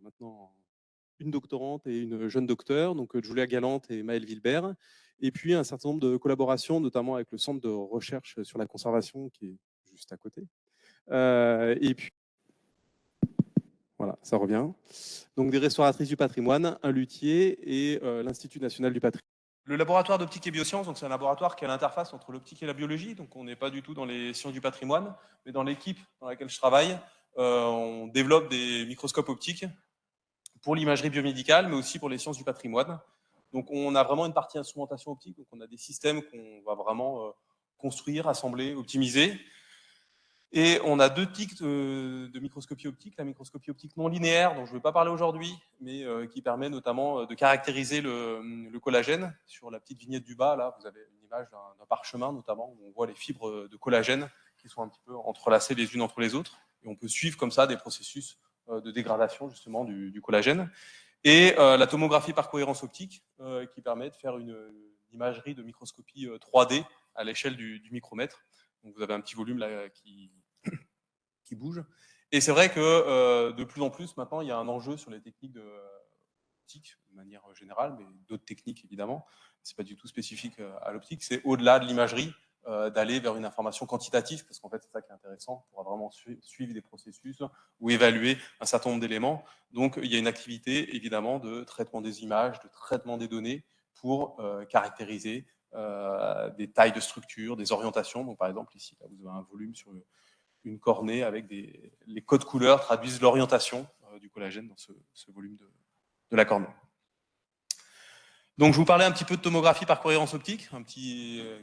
maintenant une doctorante et une jeune docteure, donc Julia Galante et Maëlle Wilbert, et puis un certain nombre de collaborations, notamment avec le Centre de recherche sur la conservation qui est juste à côté. Et puis, voilà, ça revient. Donc des restauratrices du patrimoine, un luthier et l'Institut national du patrimoine. Le laboratoire d'optique et biosciences, c'est un laboratoire qui est à l'interface entre l'optique et la biologie. Donc on n'est pas du tout dans les sciences du patrimoine, mais dans l'équipe dans laquelle je travaille, on développe des microscopes optiques pour l'imagerie biomédicale, mais aussi pour les sciences du patrimoine. Donc on a vraiment une partie instrumentation optique, donc on a des systèmes qu'on va vraiment construire, assembler, optimiser. Et on a deux types de microscopie optique. La microscopie optique non linéaire, dont je ne vais pas parler aujourd'hui, mais qui permet notamment de caractériser le collagène. Sur la petite vignette du bas, là, vous avez une image d'un parchemin, notamment, où on voit les fibres de collagène qui sont un petit peu entrelacées les unes entre les autres. Et on peut suivre comme ça des processus de dégradation, justement, du collagène. Et la tomographie par cohérence optique, qui permet de faire une imagerie de microscopie 3D à l'échelle du micromètre. Donc vous avez un petit volume là qui bouge. Et c'est vrai que de plus en plus, maintenant, il y a un enjeu sur les techniques d'optique, de manière générale, mais d'autres techniques, évidemment. Ce n'est pas du tout spécifique à l'optique. C'est au-delà de l'imagerie, d'aller vers une information quantitative, parce qu'en fait, c'est ça qui est intéressant, pour vraiment suivre des processus ou évaluer un certain nombre d'éléments. Donc, il y a une activité, évidemment, de traitement des images, de traitement des données pour caractériser des tailles de structure, des orientations. Donc, par exemple, ici, là, vous avez un volume sur une cornée avec les codes couleurs traduisent l'orientation du collagène dans ce volume de la cornée. Donc, je vous parlais un petit peu de tomographie par cohérence optique,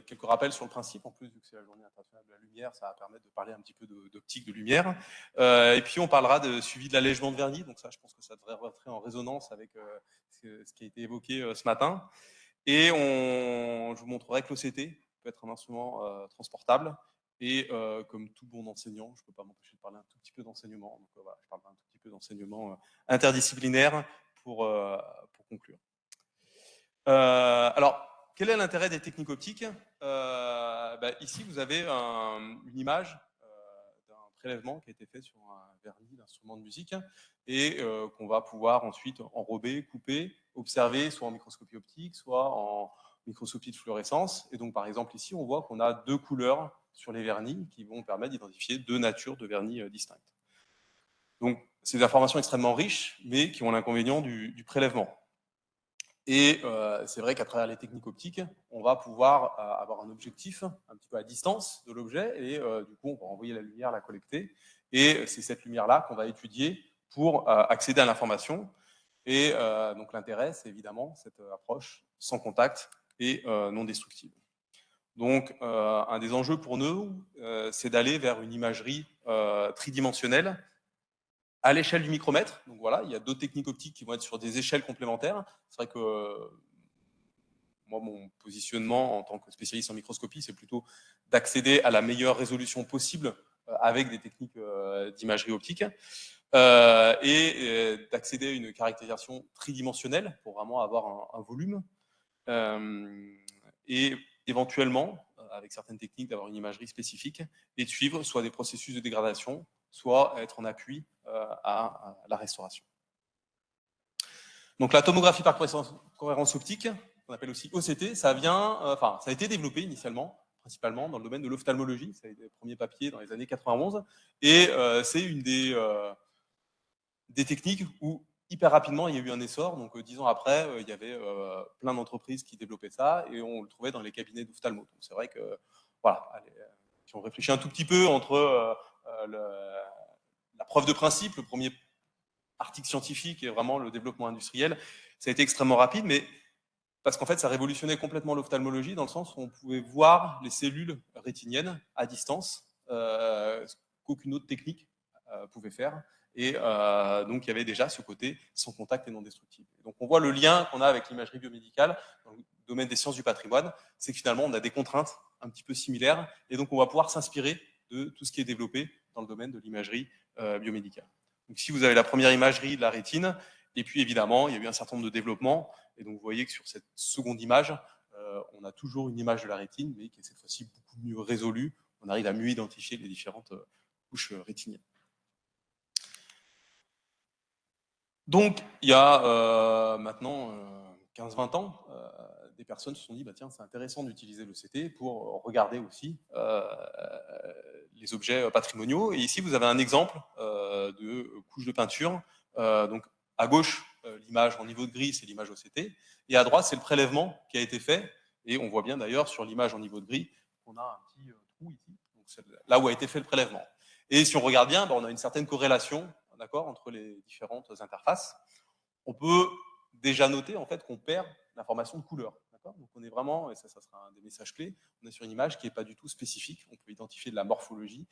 quelques rappels sur le principe. En plus, vu que c'est la journée internationale de la lumière, ça va permettre de parler un petit peu d'optique de lumière. Et puis, on parlera de suivi de l'allègement de vernis. Donc ça, je pense que ça devrait rentrer en résonance avec ce qui a été évoqué ce matin. Et je vous montrerai que l'OCT peut être un instrument transportable. Et comme tout bon enseignant, je ne peux pas m'empêcher de parler un tout petit peu d'enseignement. Donc voilà, je parlerai un tout petit peu d'enseignement interdisciplinaire pour conclure. Alors, quel est l'intérêt des techniques optiques? Ici, vous avez une image d'un prélèvement qui a été fait sur un vernis d'instrument de musique et qu'on va pouvoir ensuite enrober, couper, observer, soit en microscopie optique, soit en microscopie de fluorescence. Et donc, par exemple, ici, on voit qu'on a deux couleurs sur les vernis qui vont permettre d'identifier deux natures de vernis distinctes. Donc, c'est des informations extrêmement riches, mais qui ont l'inconvénient du prélèvement. Et c'est vrai qu'à travers les techniques optiques, on va pouvoir avoir un objectif un petit peu à distance de l'objet et du coup, on va envoyer la lumière, la collecter. Et c'est cette lumière-là qu'on va étudier pour accéder à l'information. Et donc l'intérêt, c'est évidemment cette approche sans contact et non destructive. Donc un des enjeux pour nous, c'est d'aller vers une imagerie tridimensionnelle à l'échelle du micromètre. Donc voilà, il y a d'autres techniques optiques qui vont être sur des échelles complémentaires. C'est vrai que moi, mon positionnement en tant que spécialiste en microscopie, c'est plutôt d'accéder à la meilleure résolution possible avec des techniques d'imagerie optique et d'accéder à une caractérisation tridimensionnelle pour vraiment avoir un volume et éventuellement, avec certaines techniques, d'avoir une imagerie spécifique et de suivre soit des processus de dégradation, soit être en appui à la restauration. Donc la tomographie par cohérence optique, qu'on appelle aussi OCT, ça a été développé initialement, principalement dans le domaine de l'ophtalmologie. Ça a été le premier papier dans les années 91. Et c'est une des techniques où hyper rapidement il y a eu un essor. Donc 10 ans après, il y avait plein d'entreprises qui développaient ça et on le trouvait dans les cabinets d'ophtalmo. Donc c'est vrai que, voilà, si on réfléchit un tout petit peu entre la preuve de principe, le premier article scientifique et vraiment le développement industriel, ça a été extrêmement rapide, mais parce qu'en fait, ça révolutionnait complètement l'ophtalmologie dans le sens où on pouvait voir les cellules rétiniennes à distance, qu'aucune autre technique pouvait faire. Et donc, il y avait déjà ce côté sans contact et non destructible. Et donc, on voit le lien qu'on a avec l'imagerie biomédicale dans le domaine des sciences du patrimoine, c'est que finalement, on a des contraintes un petit peu similaires, et donc on va pouvoir s'inspirer de tout ce qui est développé dans le domaine de l'imagerie biomédicale. Donc, si vous avez la première imagerie de la rétine, et puis évidemment, il y a eu un certain nombre de développements, et donc vous voyez que sur cette seconde image, on a toujours une image de la rétine, mais qui est cette fois-ci beaucoup mieux résolue. On arrive à mieux identifier les différentes couches rétiniennes. Donc, il y a maintenant 15-20 ans, des personnes se sont dit, bah, tiens, c'est intéressant d'utiliser l'ECT pour regarder aussi les objets patrimoniaux. Et ici, vous avez un exemple de couche de peinture. Donc, à gauche, l'image en niveau de gris, c'est l'image OCT. Et à droite, c'est le prélèvement qui a été fait. Et on voit bien d'ailleurs sur l'image en niveau de gris qu'on a un petit trou ici. Donc, c'est là où a été fait le prélèvement. Et si on regarde bien, on a une certaine corrélation, d'accord, entre les différentes interfaces. On peut déjà noter en fait qu'on perd l'information de couleur. Donc on est vraiment, et ça sera un des messages clés, on est sur une image qui n'est pas du tout spécifique. On peut identifier de la morphologie,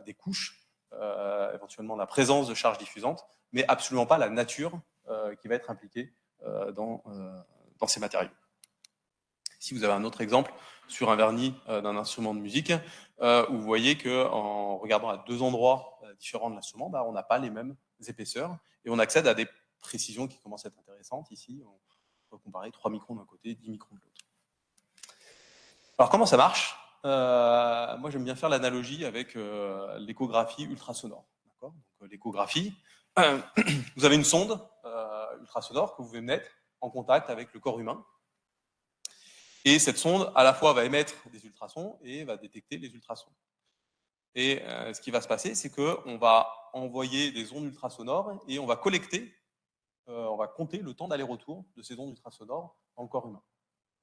des couches, éventuellement la présence de charges diffusantes, mais absolument pas la nature qui va être impliquée dans ces matériaux. Ici, vous avez un autre exemple sur un vernis d'un instrument de musique, où vous voyez qu'en regardant à deux endroits différents de l'instrument, on n'a pas les mêmes épaisseurs, et on accède à des précisions qui commencent à être intéressantes. Ici, on peut comparer 3 microns d'un côté, 10 microns de l'autre. Alors, comment ça marche? Moi, j'aime bien faire l'analogie avec l'échographie ultrasonore. L'échographie, vous avez une sonde ultrasonore que vous pouvez mettre en contact avec le corps humain. Et cette sonde, à la fois, va émettre des ultrasons et va détecter les ultrasons. Et ce qui va se passer, c'est qu'on va envoyer des ondes ultrasonores et on va collecter, on va compter le temps d'aller-retour de ces ondes ultrasonores dans le corps humain.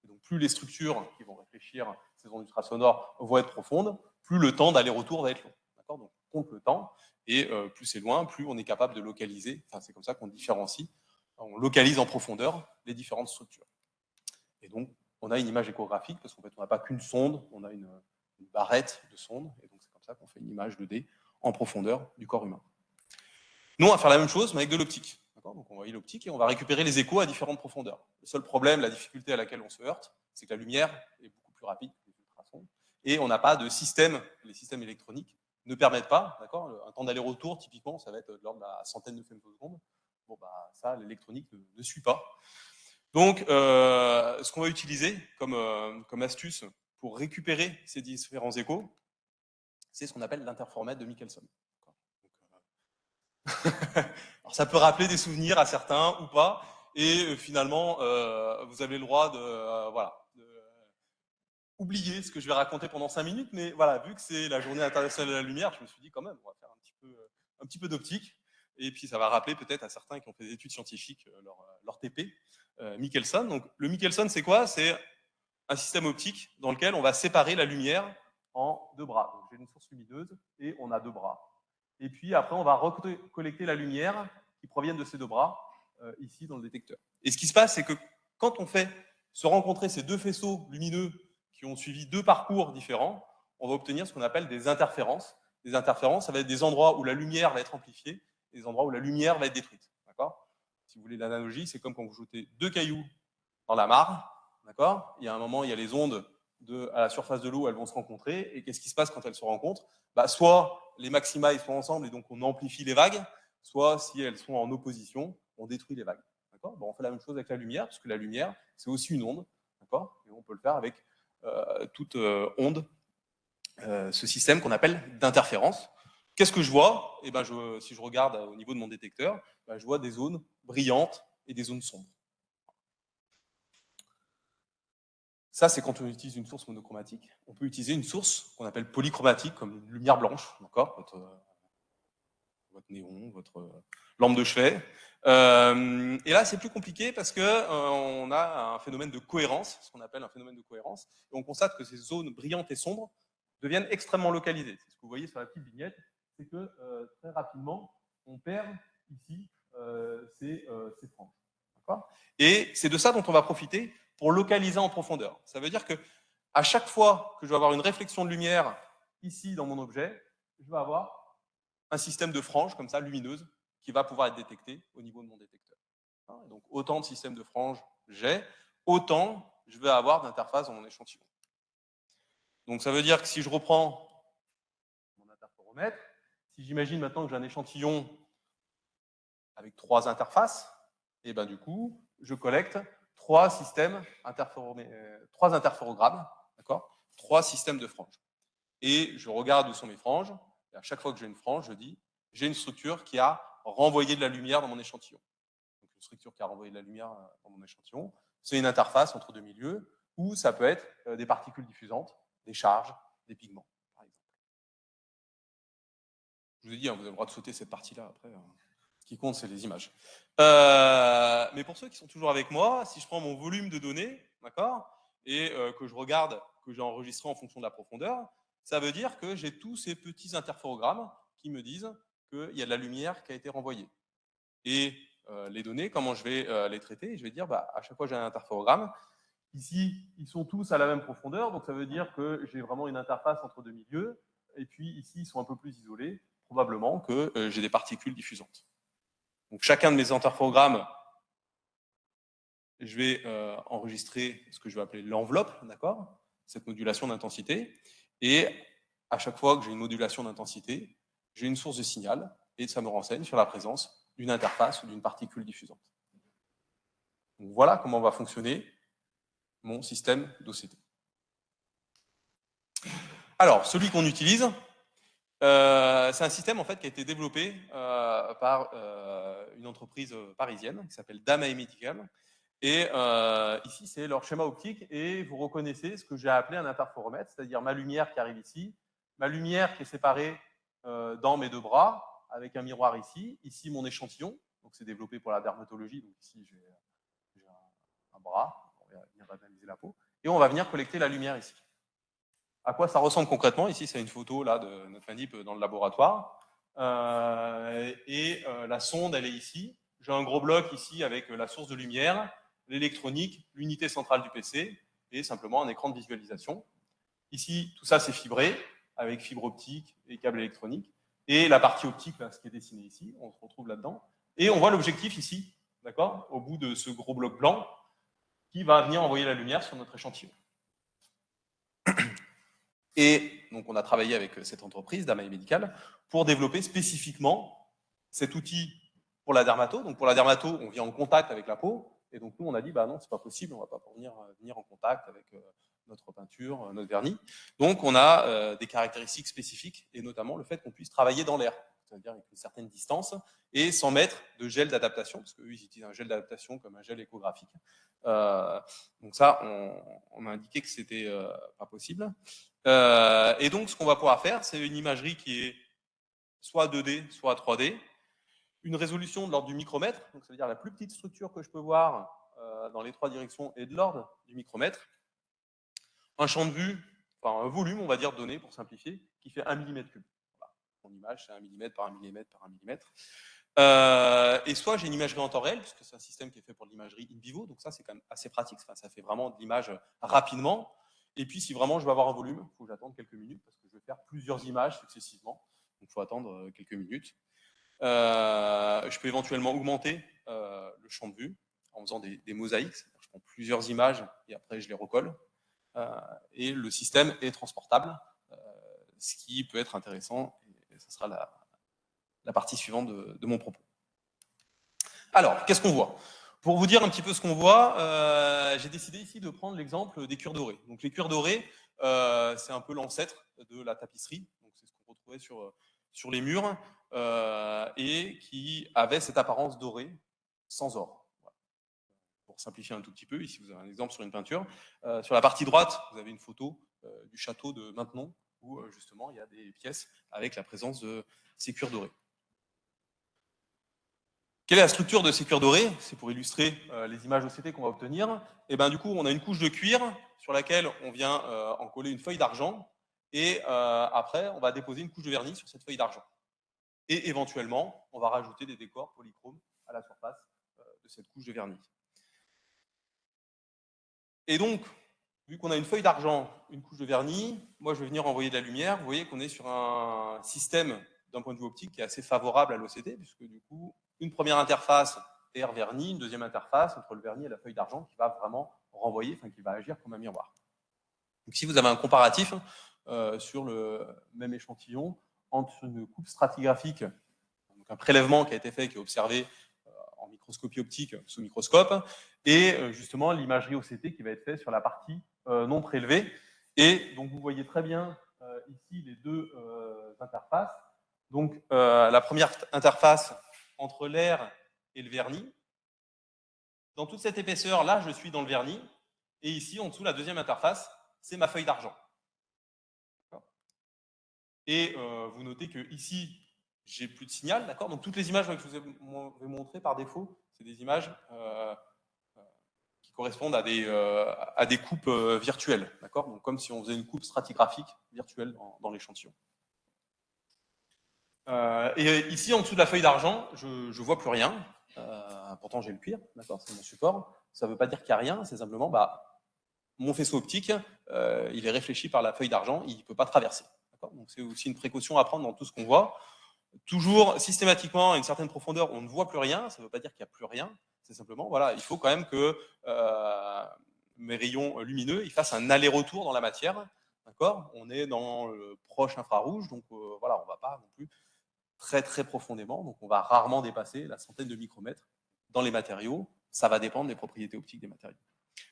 Et donc, plus les structures qui vont réfléchir ces ondes ultrasonores vont être profondes, plus le temps d'aller-retour va être long. Donc, on compte le temps, et plus c'est loin, plus on est capable de localiser. Enfin, c'est comme ça qu'on différencie, on localise en profondeur les différentes structures. Et donc, on a une image échographique, parce qu'en fait, on n'a pas qu'une sonde, on a une barrette de sondes, et donc c'est comme ça qu'on fait une image 2D en profondeur du corps humain. Nous, on va faire la même chose, mais avec de l'optique. Donc, on va envoyer l'optique et on va récupérer les échos à différentes profondeurs. Le seul problème, la difficulté à laquelle on se heurte, c'est que la lumière est beaucoup plus rapide que les ultrasons, et on n'a pas de système, les systèmes électroniques ne permettent pas, un temps d'aller-retour, typiquement, ça va être de l'ordre de la centaine de femtosecondes. Bon, ça, l'électronique ne suit pas. Donc, ce qu'on va utiliser comme astuce pour récupérer ces différents échos, c'est ce qu'on appelle l'interféromètre de Michelson. Alors, ça peut rappeler des souvenirs à certains ou pas, et finalement, vous avez le droit de oublier ce que je vais raconter pendant 5 minutes, mais voilà, vu que c'est la journée internationale de la lumière, je me suis dit quand même, on va faire un petit peu d'optique, et puis ça va rappeler peut-être à certains qui ont fait des études scientifiques leur TP. Michelson. Donc, le Michelson, c'est quoi? C'est un système optique dans lequel on va séparer la lumière en deux bras. Donc, j'ai une source lumineuse et on a deux bras. Et puis après, on va recollecter la lumière qui provient de ces deux bras ici dans le détecteur. Et ce qui se passe, c'est que quand on fait se rencontrer ces deux faisceaux lumineux qui ont suivi deux parcours différents, on va obtenir ce qu'on appelle des interférences. Des interférences, ça va être des endroits où la lumière va être amplifiée et des endroits où la lumière va être détruite. Si vous voulez l'analogie, c'est comme quand vous jetez deux cailloux dans la mare. Il y a un moment, il y a les ondes à la surface de l'eau, elles vont se rencontrer. Et qu'est-ce qui se passe quand elles se rencontrent? Soit les maxima ils sont ensemble et donc on amplifie les vagues, soit si elles sont en opposition, on détruit les vagues. On fait la même chose avec la lumière, parce que la lumière, c'est aussi une onde. Et on peut le faire avec toute onde, ce système qu'on appelle d'interférence. Qu'est-ce que je vois? Si je regarde au niveau de mon détecteur, je vois des zones brillantes et des zones sombres. Ça, c'est quand on utilise une source monochromatique. On peut utiliser une source qu'on appelle polychromatique, comme une lumière blanche, votre néon, votre lampe de chevet. Et là, c'est plus compliqué parce qu'on a un phénomène de cohérence, ce qu'on appelle un phénomène de cohérence, et on constate que ces zones brillantes et sombres deviennent extrêmement localisées. C'est ce que vous voyez sur la petite vignette, c'est que très rapidement, on perd ici ces franges. Et c'est de ça dont on va profiter pour localiser en profondeur. Ça veut dire que à chaque fois que je vais avoir une réflexion de lumière ici dans mon objet, je vais avoir un système de franges comme ça, lumineuse, qui va pouvoir être détecté au niveau de mon détecteur. Donc autant de systèmes de franges j'ai, autant je vais avoir d'interfaces dans mon échantillon. Donc ça veut dire que si je reprends mon interféromètre, si j'imagine maintenant que j'ai un échantillon avec 3 interfaces, et du coup, je collecte 3 systèmes 3 interférogrammes, 3 systèmes de franges. Et je regarde où sont mes franges, et à chaque fois que j'ai une frange, je dis, j'ai une structure qui a renvoyer de la lumière dans mon échantillon. Donc, une structure qui a renvoyé de la lumière dans mon échantillon, c'est une interface entre deux milieux, ou ça peut être des particules diffusantes, des charges, des pigments, par exemple. Je vous ai dit, vous avez le droit de sauter cette partie-là après. Ce qui compte, c'est les images. Mais pour ceux qui sont toujours avec moi, si je prends mon volume de données, d'accord, et que je regarde, que j'ai enregistré en fonction de la profondeur, ça veut dire que j'ai tous ces petits interférogrammes qui me disent qu'il y a de la lumière qui a été renvoyée. Et les données, comment je vais les traiter? Je vais dire, à chaque fois que j'ai un interférogramme, ici, ils sont tous à la même profondeur, donc ça veut dire que j'ai vraiment une interface entre deux milieux, et puis ici, ils sont un peu plus isolés, probablement que j'ai des particules diffusantes. Donc chacun de mes interférogrammes, je vais enregistrer ce que je vais appeler l'enveloppe, d'accord, cette modulation d'intensité, et à chaque fois que j'ai une modulation d'intensité, j'ai une source de signal, et ça me renseigne sur la présence d'une interface ou d'une particule diffusante. Donc voilà comment va fonctionner mon système d'OCT. Alors, celui qu'on utilise, c'est un système en fait, qui a été développé par une entreprise parisienne qui s'appelle Damae Medical. Et ici, c'est leur schéma optique. Et vous reconnaissez ce que j'ai appelé un interféromètre, c'est-à-dire ma lumière qui arrive ici, ma lumière qui est séparée dans mes deux bras, avec un miroir ici. Ici, mon échantillon. Donc, c'est développé pour la dermatologie. Donc, ici, j'ai un bras. On va venir analyser la peau. Et on va venir collecter la lumière ici. À quoi ça ressemble concrètement? Ici, c'est une photo là, de notre manip dans le laboratoire. La sonde, elle est ici. J'ai un gros bloc ici avec la source de lumière, l'électronique, l'unité centrale du PC et simplement un écran de visualisation. Ici, tout ça, c'est fibré avec fibre optique et câble électronique. Et la partie optique, là, ce qui est dessiné ici, on se retrouve là-dedans. Et on voit l'objectif ici, d'accord, au bout de ce gros bloc blanc qui va venir envoyer la lumière sur notre échantillon. Et donc, on a travaillé avec cette entreprise, Damae Medical, pour développer spécifiquement cet outil pour la dermato. Donc, pour la dermato, on vient en contact avec la peau. Et donc, nous, on a dit, non, c'est pas possible, on va pas venir en contact avec notre peinture, notre vernis. Donc, on a des caractéristiques spécifiques, et notamment le fait qu'on puisse travailler dans l'air, c'est-à-dire avec une certaine distance, et sans mettre de gel d'adaptation, parce qu'eux, ils utilisent un gel d'adaptation comme un gel échographique. Donc ça, on a indiqué que c'était pas possible. Et donc, ce qu'on va pouvoir faire, c'est une imagerie qui est soit 2D, soit 3D, une résolution de l'ordre du micromètre, donc ça veut dire la plus petite structure que je peux voir dans les trois directions est de l'ordre du micromètre, un champ de vue, enfin un volume, on va dire, donné pour simplifier, qui fait 1 mm3. Voilà. Mon image, c'est 1 mm par 1 mm par 1 mm. Et soit j'ai une imagerie en temps réel, puisque c'est un système qui est fait pour de l'imagerie in vivo, donc ça c'est quand même assez pratique, enfin, ça fait vraiment de l'image rapidement. Et puis si vraiment je veux avoir un volume, il faut que j'attende quelques minutes, parce que je vais faire plusieurs images successivement, donc il faut attendre quelques minutes. Je peux éventuellement augmenter le champ de vue en faisant des mosaïques, je prends plusieurs images et après je les recolle. Et le système est transportable, ce qui peut être intéressant, et ce sera la partie suivante de mon propos. Alors, qu'est-ce qu'on voit? Pour vous dire un petit peu ce qu'on voit, j'ai décidé ici de prendre l'exemple des cuirs dorés. Donc, les cuirs dorés, c'est un peu l'ancêtre de la tapisserie. Donc, c'est ce qu'on retrouvait sur les murs et qui avait cette apparence dorée sans or. Voilà. Pour simplifier un tout petit peu, ici, vous avez un exemple sur une peinture. Sur la partie droite, vous avez une photo du château de Maintenon où, justement, il y a des pièces avec la présence de ces cuirs dorés. Quelle est la structure de ces cuirs dorés? C'est pour illustrer les images OCT qu'on va obtenir. Et ben, du coup, on a une couche de cuir sur laquelle on vient en coller une feuille d'argent. Et après, on va déposer une couche de vernis sur cette feuille d'argent. Et éventuellement, on va rajouter des décors polychromes à la surface de cette couche de vernis. Et donc, vu qu'on a une feuille d'argent, une couche de vernis, moi, je vais venir envoyer de la lumière. Vous voyez qu'on est sur un système, d'un point de vue optique, qui est assez favorable à l'OCT, puisque du coup, une première interface air vernis, une deuxième interface entre le vernis et la feuille d'argent qui va vraiment renvoyer, enfin qui va agir comme un miroir. Donc si vous avez un comparatif sur le même échantillon entre une coupe stratigraphique, donc un prélèvement qui a été fait, qui est observé en microscopie optique sous microscope, et justement l'imagerie OCT qui va être faite sur la partie non prélevée. Et donc vous voyez très bien ici les deux interfaces. Donc la première interface entre l'air et le vernis. Dans toute cette épaisseur, là, je suis dans le vernis. Et ici, en dessous, la deuxième interface, c'est ma feuille d'argent. Et vous notez que ici, j'ai plus de signal, d'accord? Donc toutes les images que je vous ai montrées par défaut, c'est des images qui correspondent à des coupes virtuelles, d'accord? Donc comme si on faisait une coupe stratigraphique virtuelle dans l'échantillon. Et ici, en dessous de la feuille d'argent, je ne vois plus rien. Pourtant, j'ai le cuir, d'accord? C'est mon support. Ça ne veut pas dire qu'il n'y a rien, c'est simplement mon faisceau optique, il est réfléchi par la feuille d'argent, il ne peut pas traverser. Donc c'est aussi une précaution à prendre dans tout ce qu'on voit. Toujours systématiquement à une certaine profondeur, on ne voit plus rien, ça ne veut pas dire qu'il n'y a plus rien, c'est simplement, voilà, il faut quand même que mes rayons lumineux ils fassent un aller-retour dans la matière, d'accord? On est dans le proche infrarouge, donc voilà, on ne va pas non plus très très profondément, donc on va rarement dépasser la centaine de micromètres dans les matériaux, ça va dépendre des propriétés optiques des matériaux.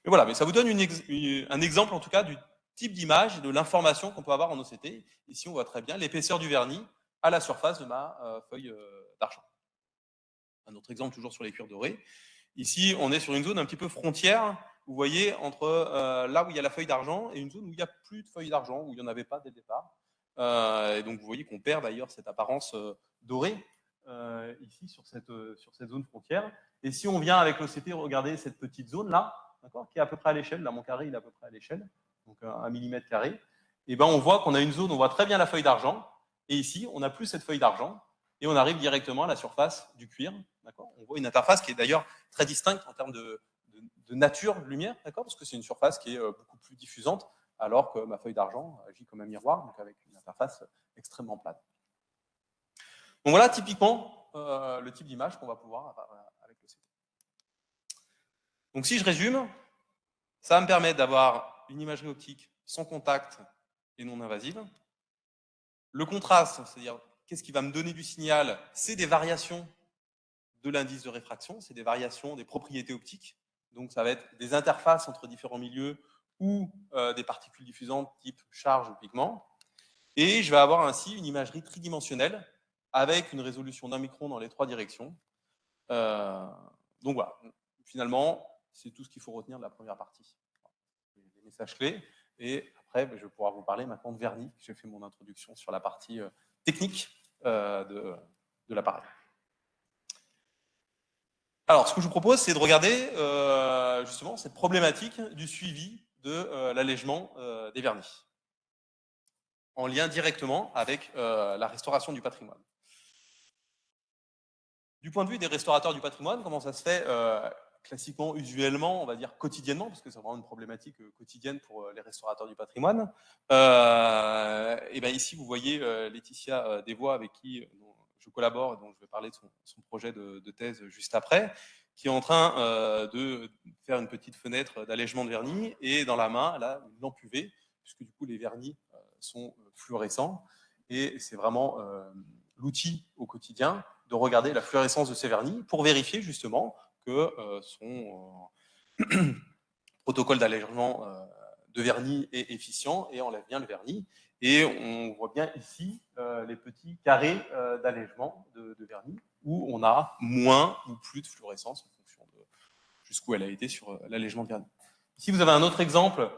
Mais voilà, mais ça vous donne un exemple en tout cas du type d'image et de l'information qu'on peut avoir en OCT. Ici, on voit très bien l'épaisseur du vernis à la surface de ma feuille d'argent. Un autre exemple toujours sur les cuirs dorés. Ici, on est sur une zone un petit peu frontière, vous voyez, entre là où il y a la feuille d'argent et une zone où il n'y a plus de feuille d'argent, où il n'y en avait pas dès le départ. Et donc, vous voyez qu'on perd d'ailleurs cette apparence dorée ici sur cette zone frontière. Et si on vient avec l'OCT regarder cette petite zone-là, qui est à peu près à l'échelle, là mon carré il est à peu près à l'échelle, donc 1 mm carré, et ben on voit qu'on a une zone, on voit très bien la feuille d'argent, et ici on n'a plus cette feuille d'argent, et on arrive directement à la surface du cuir. On voit une interface qui est d'ailleurs très distincte en termes de nature de lumière, parce que c'est une surface qui est beaucoup plus diffusante, alors que ma feuille d'argent agit comme un miroir, donc avec une interface extrêmement plate. Donc voilà typiquement le type d'image qu'on va pouvoir avoir avec le CT. Donc si je résume, ça va me permettre d'avoir une imagerie optique sans contact et non invasive. Le contraste, c'est-à-dire qu'est-ce qui va me donner du signal, c'est des variations de l'indice de réfraction, c'est des variations des propriétés optiques. Donc ça va être des interfaces entre différents milieux ou des particules diffusantes type charge ou pigment. Et je vais avoir ainsi une imagerie tridimensionnelle avec une résolution d'1 micron dans les 3 directions. Donc voilà, finalement, c'est tout ce qu'il faut retenir de la première partie. Les messages clés. Et après, je vais pouvoir vous parler maintenant de vernis. J'ai fait mon introduction sur la partie technique de l'appareil. Alors, ce que je vous propose, c'est de regarder justement cette problématique du suivi de l'allègement des vernis, en lien directement avec la restauration du patrimoine. Du point de vue des restaurateurs du patrimoine, comment ça se fait classiquement, usuellement, on va dire quotidiennement, parce que c'est vraiment une problématique quotidienne pour les restaurateurs du patrimoine. Et bien ici, vous voyez Laetitia Desvoix, avec qui je collabore et dont je vais parler de son projet de thèse juste après, qui est en train de faire une petite fenêtre d'allègement de vernis, et dans la main, elle a une lampe UV, puisque du coup, les vernis sont fluorescents, et c'est vraiment l'outil au quotidien de regarder la fluorescence de ces vernis pour vérifier justement que son protocole d'allègement de vernis est efficient et enlève bien le vernis. Et on voit bien ici les petits carrés d'allègement de vernis où on a moins ou plus de fluorescence en fonction de jusqu'où elle a été sur l'allègement de vernis. Ici, vous avez un autre exemple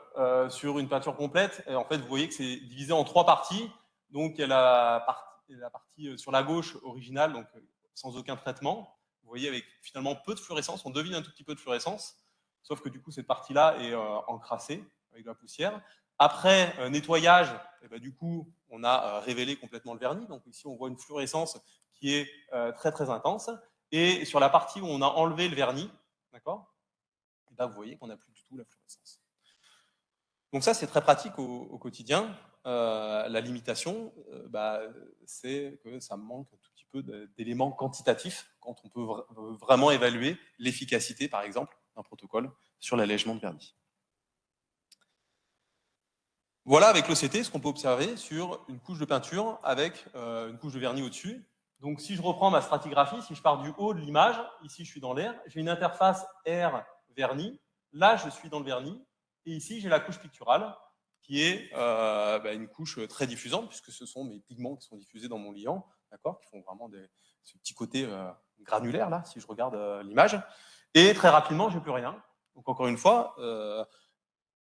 sur une peinture complète. Et en fait, vous voyez que c'est divisé en 3 parties. Donc, il y a la partie sur la gauche originale, donc sans aucun traitement. Vous voyez, avec finalement peu de fluorescence. On devine un tout petit peu de fluorescence. Sauf que du coup, cette partie-là est encrassée avec de la poussière. Après nettoyage, et ben, du coup, on a révélé complètement le vernis. Donc ici, on voit une fluorescence qui est très, très intense. Et sur la partie où on a enlevé le vernis, d'accord, et là, vous voyez qu'on n'a plus du tout la fluorescence. Donc ça, c'est très pratique au quotidien. La limitation, c'est que ça manque un tout petit peu d'éléments quantitatifs quand on peut vraiment évaluer l'efficacité, par exemple, d'un protocole sur l'allègement de vernis. Voilà avec l'OCT ce qu'on peut observer sur une couche de peinture avec une couche de vernis au-dessus. Donc si je reprends ma stratigraphie, si je pars du haut de l'image, ici je suis dans l'air, j'ai une interface air vernis, là je suis dans le vernis, et ici j'ai la couche picturale qui est une couche très diffusante puisque ce sont mes pigments qui sont diffusés dans mon liant, d'accord, qui font vraiment ce petit côté granulaire, là, si je regarde l'image. Et très rapidement, j'ai plus rien. Donc, encore une fois,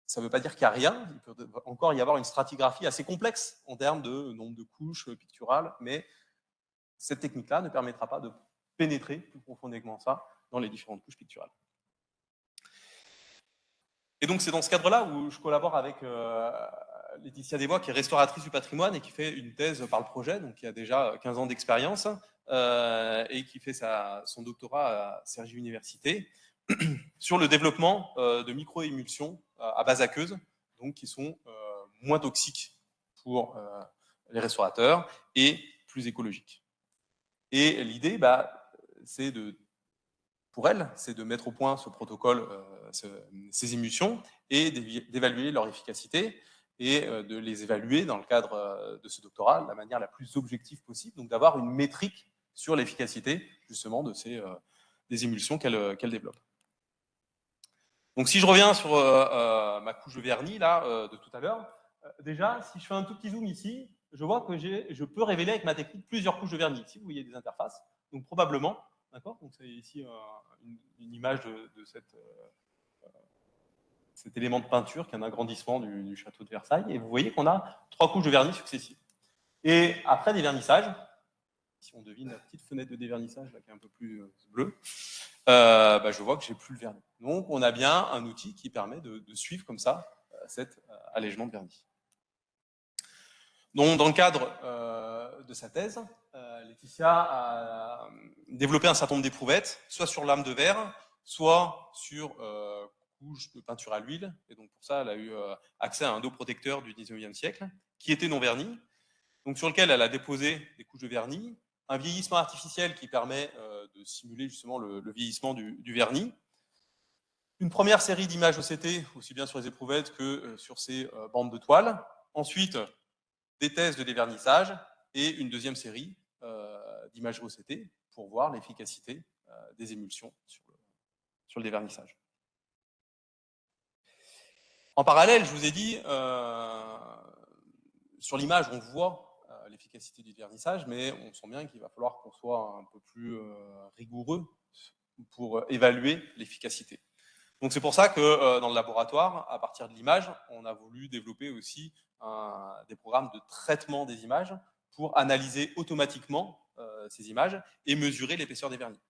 ça ne veut pas dire qu'il n'y a rien. Il peut encore y avoir une stratigraphie assez complexe en termes de nombre de couches picturales, mais cette technique-là ne permettra pas de pénétrer plus profondément ça dans les différentes couches picturales. Et donc, c'est dans ce cadre-là où je collabore avec Laetitia Desbois, qui est restauratrice du patrimoine et qui fait une thèse par le projet, donc qui a déjà 15 ans d'expérience, et qui fait son doctorat à Cergy Université, sur le développement de micro-émulsions à base aqueuse, donc qui sont moins toxiques pour les restaurateurs et plus écologiques. Et l'idée, pour elle, c'est de mettre au point ce protocole, ces émulsions, et d'évaluer leur efficacité, et de les évaluer dans le cadre de ce doctorat de la manière la plus objective possible, donc d'avoir une métrique sur l'efficacité justement de des émulsions qu'elle développe. Donc si je reviens sur ma couche de vernis là, de tout à l'heure, déjà, si je fais un tout petit zoom ici, je vois que je peux révéler avec ma technique plusieurs couches de vernis. Ici, vous voyez des interfaces, donc probablement, d'accord. Donc c'est ici une image de cet élément de peinture qui est un agrandissement du château de Versailles, et vous voyez qu'on a 3 couches de vernis successives. Et après des vernissages, si on devine la petite fenêtre de dévernissage là, qui est un peu plus bleue, je vois que j'ai plus le vernis. Donc on a bien un outil qui permet de suivre comme ça cet allègement de vernis. Donc, dans le cadre de sa thèse, Laetitia a développé un certain nombre d'éprouvettes, soit sur lame de verre, soit sur couche de peinture à l'huile. Et donc pour ça, elle a eu accès à un dos protecteur du 19e siècle, qui était non verni, donc sur lequel elle a déposé des couches de vernis, un vieillissement artificiel qui permet de simuler justement le vieillissement du vernis, une première série d'images OCT, aussi bien sur les éprouvettes que sur ces bandes de toile, ensuite des tests de dévernissage et une deuxième série d'images OCT pour voir l'efficacité des émulsions sur le dévernissage. En parallèle, je vous ai dit, sur l'image, on voit l'efficacité du vernissage, mais on sent bien qu'il va falloir qu'on soit un peu plus rigoureux pour évaluer l'efficacité. Donc c'est pour ça que dans le laboratoire, à partir de l'image, on a voulu développer aussi des programmes de traitement des images pour analyser automatiquement ces images et mesurer l'épaisseur des vernis.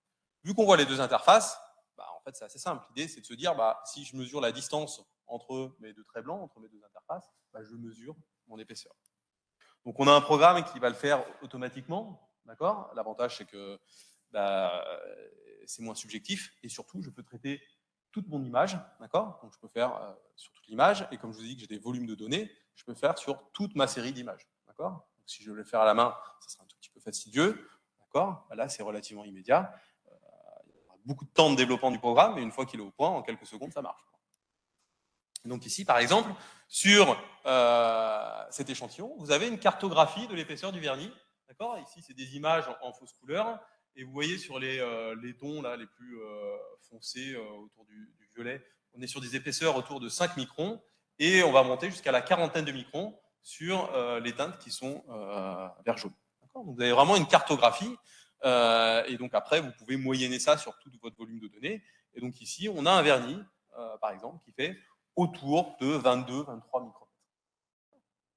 Vu qu'on voit les deux interfaces, en fait c'est assez simple. L'idée c'est de se dire, si je mesure la distance entre mes deux traits blancs, entre mes deux interfaces, je mesure mon épaisseur. Donc on a un programme qui va le faire automatiquement, d'accord. L'avantage c'est que c'est moins subjectif et surtout je peux traiter toute mon image, d'accord. Donc je peux faire sur toute l'image, et comme je vous ai dit que j'ai des volumes de données, je peux faire sur toute ma série d'images, d'accord. Si je veux le faire à la main, ça sera un tout petit peu fastidieux, d'accord. Là c'est relativement immédiat. Il y aura beaucoup de temps de développement du programme, mais une fois qu'il est au point, en quelques secondes, ça marche. Donc ici, par exemple, sur cet échantillon, vous avez une cartographie de l'épaisseur du vernis. D'accord. Ici, c'est des images en fausse couleur. Et vous voyez sur les tons là, les plus foncés autour du violet, on est sur des épaisseurs autour de 5 microns. Et on va monter jusqu'à la quarantaine de microns sur les teintes qui sont vert jaune. Donc vous avez vraiment une cartographie. Et donc après, vous pouvez moyenner ça sur tout votre volume de données. Et donc ici, on a un vernis, par exemple, qui fait autour de 22-23 micromètres.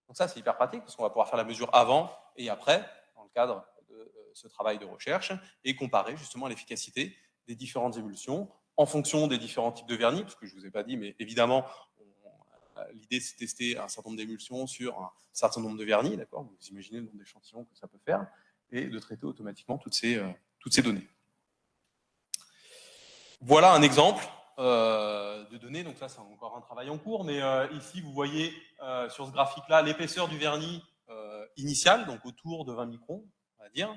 Donc ça, c'est hyper pratique parce qu'on va pouvoir faire la mesure avant et après dans le cadre de ce travail de recherche et comparer justement l'efficacité des différentes émulsions en fonction des différents types de vernis, parce que je ne vous ai pas dit, mais évidemment, l'idée, c'est de tester un certain nombre d'émulsions sur un certain nombre de vernis, d'accord. Vous imaginez le nombre d'échantillons que ça peut faire, et de traiter automatiquement toutes ces données. Voilà un exemple de données. Donc là, c'est encore un travail en cours, mais ici, vous voyez sur ce graphique-là l'épaisseur du vernis initial, donc autour de 20 microns, on va dire.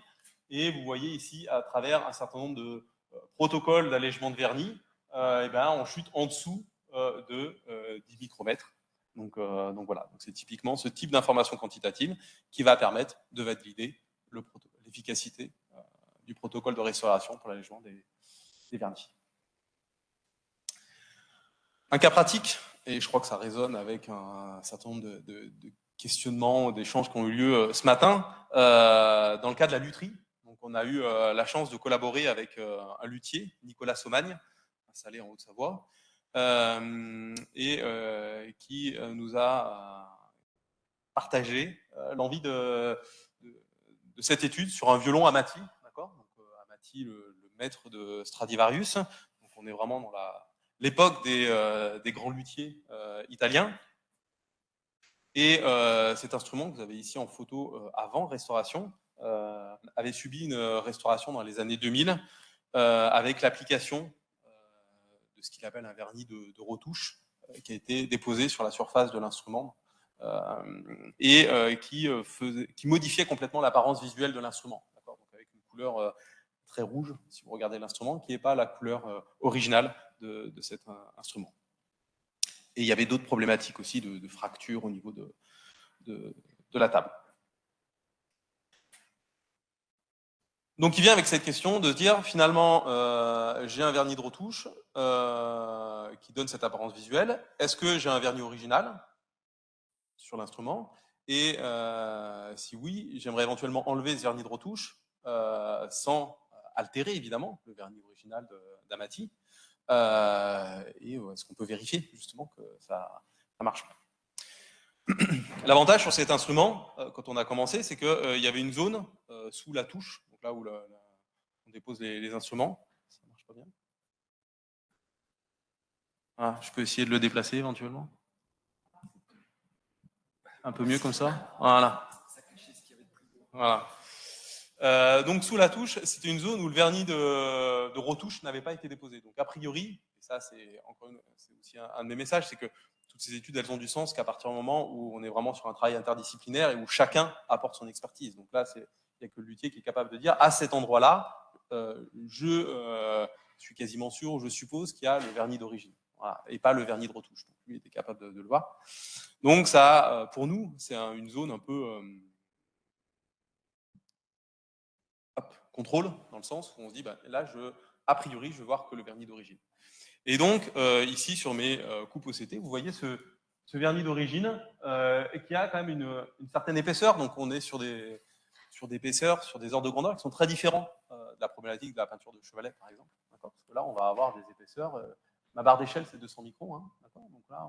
Et vous voyez ici, à travers un certain nombre de protocoles d'allègement de vernis, on chute en dessous de 10 micromètres. Donc voilà, c'est typiquement ce type d'information quantitative qui va permettre de valider l'efficacité du protocole de restauration pour l'allègement des vernis. Un cas pratique, et je crois que ça résonne avec un certain nombre de questionnements, d'échanges qui ont eu lieu ce matin dans le cas de la lutherie. Donc, on a eu la chance de collaborer avec un luthier, Nicolas Saumagne, à Salé en Haute-Savoie, qui nous a partagé l'envie de cette étude sur un violon Amati, d'accord. Donc, Amati, le maître de Stradivarius. Donc, on est vraiment dans l'époque des grands luthiers italiens. Et cet instrument que vous avez ici en photo avant restauration avait subi une restauration dans les années 2000 avec l'application de ce qu'il appelle un vernis de retouche qui a été déposé sur la surface de l'instrument qui modifiait complètement l'apparence visuelle de l'instrument, donc avec une couleur très rouge, si vous regardez l'instrument, qui n'est pas la couleur originale de cet instrument. Et il y avait d'autres problématiques aussi de fractures au niveau de la table. Donc il vient avec cette question de se dire, finalement, j'ai un vernis de retouche qui donne cette apparence visuelle. Est-ce que j'ai un vernis original sur l'instrument? Et si oui, j'aimerais éventuellement enlever ce vernis de retouche sans altérer, évidemment, le vernis original d'Amati. Et est-ce qu'on peut vérifier, justement, que ça marche? L'avantage sur cet instrument, quand on a commencé, c'est qu'il y avait une zone sous la touche, donc là où on dépose les instruments. Ça marche pas bien. Ah, je peux essayer de le déplacer éventuellement. Un peu mieux comme ça. Voilà. Voilà. Donc sous la touche, c'était une zone où le vernis de retouche n'avait pas été déposé. Donc a priori, et ça c'est aussi un de mes messages, c'est que toutes ces études, elles ont du sens qu'à partir du moment où on est vraiment sur un travail interdisciplinaire et où chacun apporte son expertise. Donc là, il n'y a que le luthier qui est capable de dire, à cet endroit-là, je suis quasiment sûr, je suppose qu'il y a le vernis d'origine, voilà, et pas le vernis de retouche. Donc lui était capable de le voir. Donc ça, pour nous, c'est une zone un peu contrôle, dans le sens où on se dit, là, a priori, je veux voir que le vernis d'origine. Et donc, ici, sur mes coupes OCT, vous voyez ce vernis d'origine qui a quand même une certaine épaisseur. Donc, on est sur des épaisseurs, sur des ordres de grandeur qui sont très différents de la problématique de la peinture de Chevalet, par exemple. Parce que là, on va avoir des épaisseurs. Ma barre d'échelle, c'est 200 microns. Hein, donc là,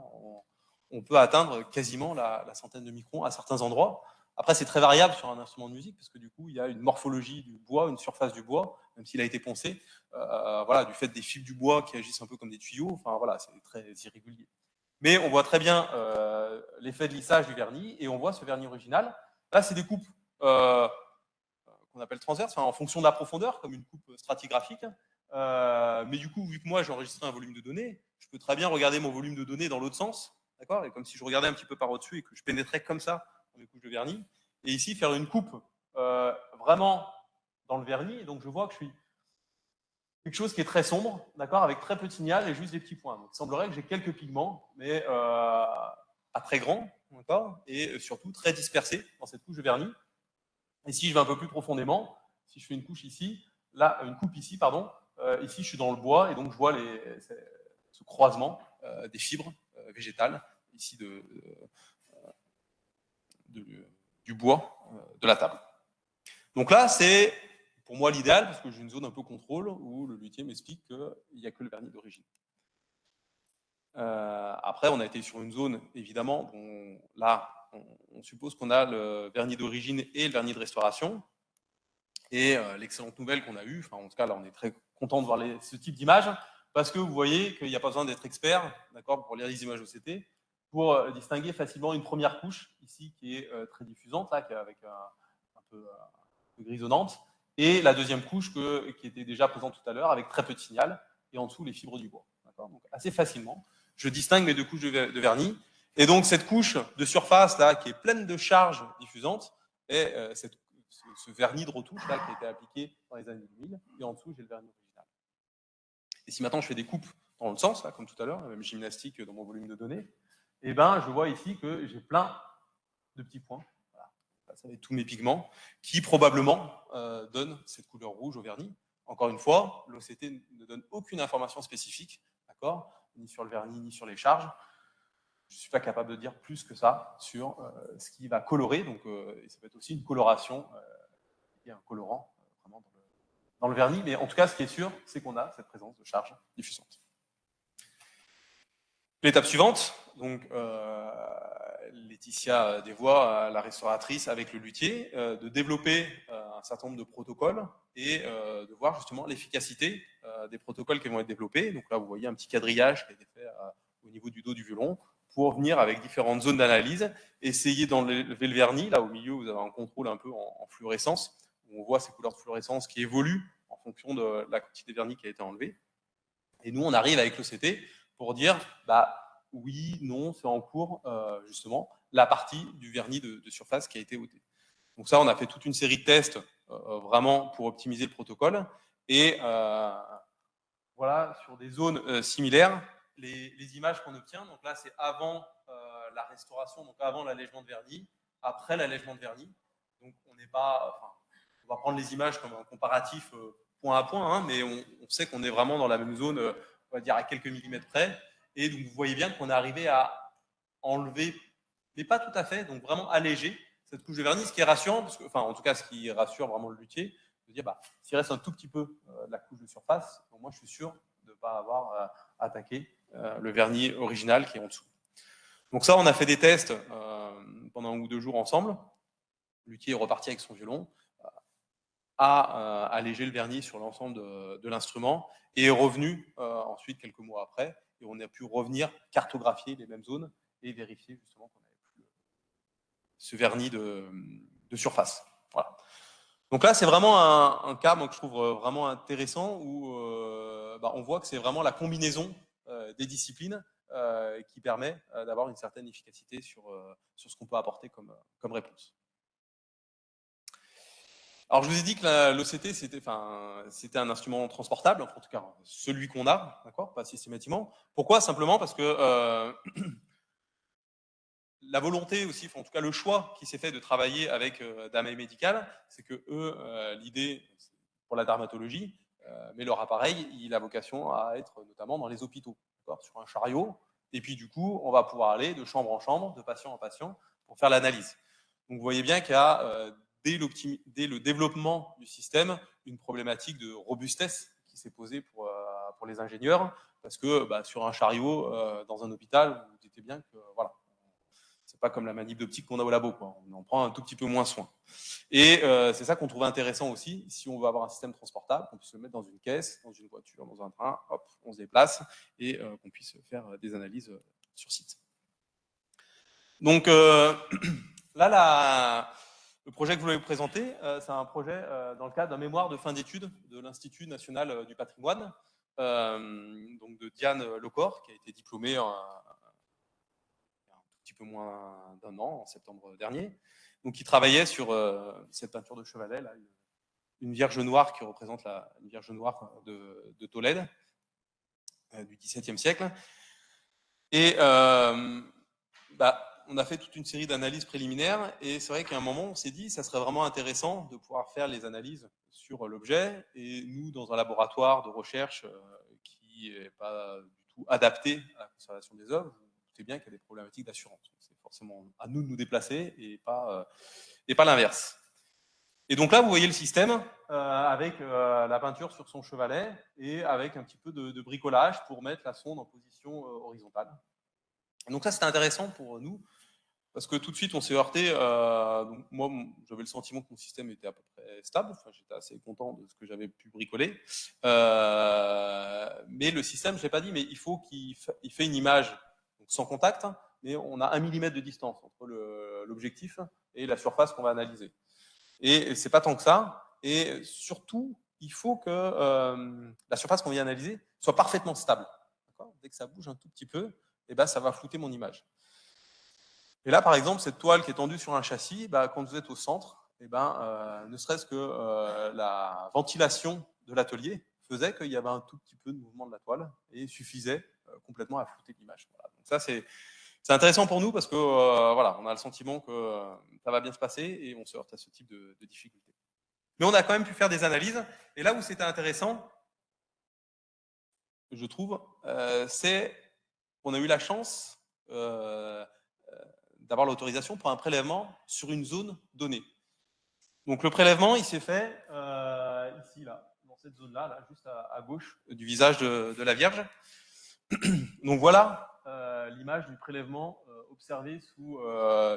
on peut atteindre quasiment la centaine de microns à certains endroits. Après, c'est très variable sur un instrument de musique, parce que du coup, il y a une morphologie du bois, une surface du bois, même s'il a été poncé, voilà, du fait des fibres du bois qui agissent un peu comme des tuyaux, enfin voilà, c'est très irrégulier. Mais on voit très bien l'effet de lissage du vernis, et on voit ce vernis original. Là, c'est des coupes qu'on appelle transverses, en fonction de la profondeur, comme une coupe stratigraphique. Mais du coup, vu que moi, j'ai enregistré un volume de données, je peux très bien regarder mon volume de données dans l'autre sens, d'accord, et comme si je regardais un petit peu par au-dessus et que je pénétrais comme ça dans les couches de vernis. Et ici, faire une coupe vraiment dans le vernis. Et donc, je vois que je suis quelque chose qui est très sombre, d'accord, avec très peu de signal et juste des petits points. Donc, il semblerait que j'ai quelques pigments, mais pas très grands, d'accord, et surtout très dispersés dans cette couche de vernis. Et si je vais un peu plus profondément, si je fais une couche ici, là, une coupe ici, pardon, ici, je suis dans le bois et donc je vois ce croisement des fibres végétales ici du bois de la table. Donc là, c'est pour moi l'idéal parce que j'ai une zone un peu contrôle où le luthier m'explique qu'il n'y a que le vernis d'origine. Après, on a été sur une zone, évidemment, dont là, on suppose qu'on a le vernis d'origine et le vernis de restauration. Et l'excellente nouvelle qu'on a eue, en tout cas, là, on est très content de voir ce type d'image, parce que vous voyez qu'il n'y a pas besoin d'être expert, d'accord, pour lire les images OCT, pour distinguer facilement une première couche, ici, qui est très diffusante, là, avec un peu grisonnante, et la deuxième couche qui était déjà présente tout à l'heure, avec très peu de signal, et en dessous, les fibres du bois. Donc, assez facilement, je distingue mes deux couches de vernis, et donc cette couche de surface, là, qui est pleine de charges diffusantes, est ce vernis de retouche là, qui a été appliqué dans les années 2000, et en dessous, j'ai le vernis original. Et si maintenant je fais des coupes dans l'autre sens, là, comme tout à l'heure, la même gymnastique dans mon volume de données, et ben, je vois ici que j'ai plein de petits points, voilà. Ça va être tous mes pigments, qui probablement donnent cette couleur rouge au vernis. Encore une fois, l'OCT ne donne aucune information spécifique, d'accord, ni sur le vernis, ni sur les charges. je ne suis pas capable de dire plus que ça sur ce qui va colorer. Donc, ça peut être aussi une coloration, un colorant vraiment dans le vernis. Mais en tout cas, ce qui est sûr, c'est qu'on a cette présence de charge diffusante. L'étape suivante, donc Laetitia dévoie, la restauratrice avec le luthier, de développer un certain nombre de protocoles et de voir justement l'efficacité des protocoles qui vont être développés. Donc là, vous voyez un petit quadrillage qui a été fait au niveau du dos du violon pour venir avec différentes zones d'analyse, essayer d'enlever le vernis. Là, au milieu, vous avez un contrôle un peu en fluorescence, où on voit ces couleurs de fluorescence qui évoluent en fonction de la quantité de vernis qui a été enlevée. Et nous, on arrive avec l'ECT pour dire, oui, non, c'est en cours, justement, la partie du vernis de surface qui a été ôtée. Donc ça, on a fait toute une série de tests vraiment pour optimiser le protocole. Et voilà, sur des zones similaires, les images qu'on obtient. Donc là, c'est avant la restauration, donc avant l'allègement de vernis, après l'allègement de vernis. Donc on n'est pas... Enfin, on va prendre les images comme un comparatif point à point, hein, mais on sait qu'on est vraiment dans la même zone, on va dire à quelques millimètres près. Et donc, vous voyez bien qu'on est arrivé à enlever, mais pas tout à fait, donc vraiment alléger cette couche de vernis, ce qui est rassurant, parce que, enfin, en tout cas, ce qui rassure vraiment le luthier, de dire, s'il reste un tout petit peu de la couche de surface, au moins, je suis sûr de ne pas avoir attaqué le vernis original qui est en dessous. Donc ça, on a fait des tests pendant 1 ou 2 jours ensemble. Le luthier est reparti avec son violon, a allégé le vernis sur l'ensemble de l'instrument et est revenu ensuite quelques mois après, et on a pu revenir cartographier les mêmes zones et vérifier justement qu'on n'avait plus ce vernis de surface. Voilà. Donc là, c'est vraiment un cas que je trouve vraiment intéressant où on voit que c'est vraiment la combinaison des disciplines qui permet d'avoir une certaine efficacité sur ce qu'on peut apporter comme réponse. Alors, je vous ai dit que l'OCT, c'était un instrument transportable, en tout cas celui qu'on a, d'accord, pas systématiquement. Pourquoi? Simplement parce que la volonté aussi, en tout cas le choix qui s'est fait de travailler avec Damae Médical, c'est que eux, l'idée pour la dermatologie, mais leur appareil, il a vocation à être notamment dans les hôpitaux, sur un chariot. Et puis du coup, on va pouvoir aller de chambre en chambre, de patient en patient, pour faire l'analyse. Donc vous voyez bien qu'il y a dès le développement du système, une problématique de robustesse qui s'est posée pour les ingénieurs, parce que sur un chariot, dans un hôpital, vous vous dites bien que voilà, c'est pas comme la manip d'optique qu'on a au labo, quoi. On en prend un tout petit peu moins soin. Et c'est ça qu'on trouvait intéressant aussi, si on veut avoir un système transportable, qu'on puisse le mettre dans une caisse, dans une voiture, dans un train, hop, on se déplace, et qu'on puisse faire des analyses sur site. Donc là, le projet que je voulais vous présenter, c'est un projet dans le cadre d'un mémoire de fin d'études de l'Institut national du patrimoine, donc de Diane Lecor, qui a été diplômée il y a un tout petit peu moins d'1 an, en septembre dernier. Donc, il travaillait sur cette peinture de chevalet, là, une Vierge noire qui représente une Vierge noire de Tolède, du XVIIe siècle. Et on a fait toute une série d'analyses préliminaires, et c'est vrai qu'à un moment, on s'est dit ça serait vraiment intéressant de pouvoir faire les analyses sur l'objet, et nous, dans un laboratoire de recherche qui n'est pas du tout adapté à la conservation des œuvres, vous doutez bien qu'il y a des problématiques d'assurance. C'est forcément à nous de nous déplacer, et pas l'inverse. Et donc là, vous voyez le système avec la peinture sur son chevalet, et avec un petit peu de bricolage pour mettre la sonde en position horizontale. Donc ça, c'était intéressant pour nous, parce que tout de suite, on s'est heurté. Donc moi, j'avais le sentiment que mon système était à peu près stable. Enfin, j'étais assez content de ce que j'avais pu bricoler. Mais le système, je ne l'ai pas dit, mais il faut qu'il fait une image donc sans contact, mais on a 1 millimètre de distance entre l'objectif et la surface qu'on va analyser. Et ce n'est pas tant que ça. Et surtout, il faut que la surface qu'on vient analyser soit parfaitement stable. Dès que ça bouge un tout petit peu, ça va flouter mon image. Et là, par exemple, cette toile qui est tendue sur un châssis, quand vous êtes au centre, ne serait-ce que la ventilation de l'atelier faisait qu'il y avait un tout petit peu de mouvement de la toile et suffisait complètement à flouter l'image. Voilà. Donc ça, c'est intéressant pour nous parce que voilà, on a le sentiment que ça va bien se passer et on se heurte à ce type de difficultés. Mais on a quand même pu faire des analyses. Et là où c'était intéressant, je trouve, c'est qu'on a eu la chance d'avoir l'autorisation pour un prélèvement sur une zone donnée. Donc le prélèvement, il s'est fait ici, là, dans cette zone-là, là, juste à gauche du visage de la Vierge. Donc voilà l'image du prélèvement observé sous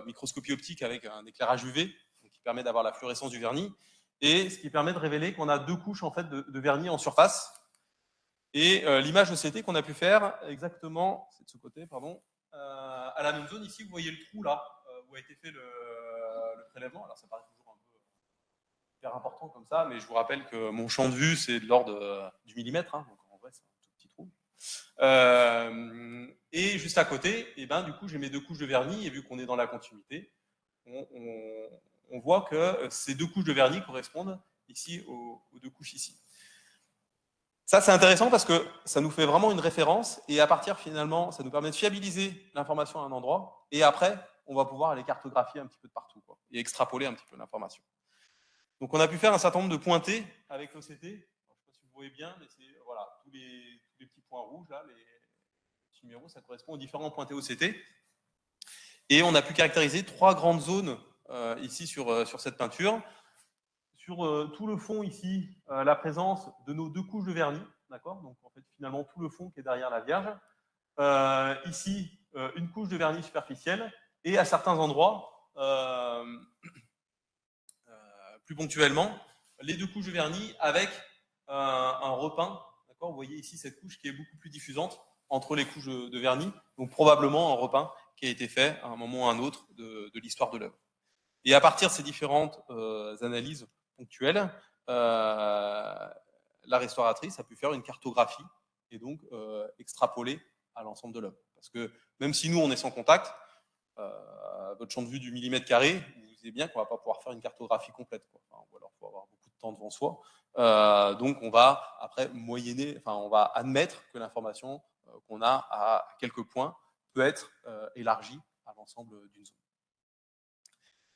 microscopie optique avec un éclairage UV, qui permet d'avoir la fluorescence du vernis, et ce qui permet de révéler qu'on a deux couches en fait, de vernis en surface. Et l'image OCT qu'on a pu faire exactement, c'est de ce côté, pardon, à la même zone ici, vous voyez le trou là, où a été fait le prélèvement. Alors ça paraît toujours un peu hyper important comme ça, mais je vous rappelle que mon champ de vue, c'est de l'ordre du millimètre, hein, donc en vrai, c'est un tout petit trou. Et juste à côté, et ben, du coup, j'ai mes deux couches de vernis, et vu qu'on est dans la continuité, on voit que ces deux couches de vernis correspondent ici aux deux couches ici. Ça, c'est intéressant parce que ça nous fait vraiment une référence, et à partir, finalement, ça nous permet de fiabiliser l'information à un endroit, et après, on va pouvoir aller cartographier un petit peu de partout, quoi, et extrapoler un petit peu l'information. Donc, on a pu faire un certain nombre de pointés avec l'OCT. Je ne sais pas si vous voyez bien, mais c'est voilà, tous les petits points rouges, là, les numéros, ça correspond aux différents pointés OCT. Et on a pu caractériser 3 grandes zones ici sur cette peinture. Sur tout le fond ici, la présence de nos deux couches de vernis, d'accord. Donc en fait finalement tout le fond qui est derrière la Vierge. Ici, une couche de vernis superficielle, et à certains endroits, plus ponctuellement, les deux couches de vernis avec un repeint, d'accord. Vous voyez ici cette couche qui est beaucoup plus diffusante entre les couches de vernis, donc probablement un repeint qui a été fait à un moment ou à un autre de l'histoire de l'œuvre. Et à partir de ces différentes analyses ponctuelles, la restauratrice a pu faire une cartographie et donc extrapoler à l'ensemble de l'œuvre. Parce que même si nous, on est sans contact, votre champ de vue du millimètre carré, vous savez bien qu'on ne va pas pouvoir faire une cartographie complète, quoi. Enfin, ou alors il faut avoir beaucoup de temps devant soi. Donc on va après moyenner, enfin on va admettre que l'information qu'on a à quelques points peut être élargie à l'ensemble d'une zone.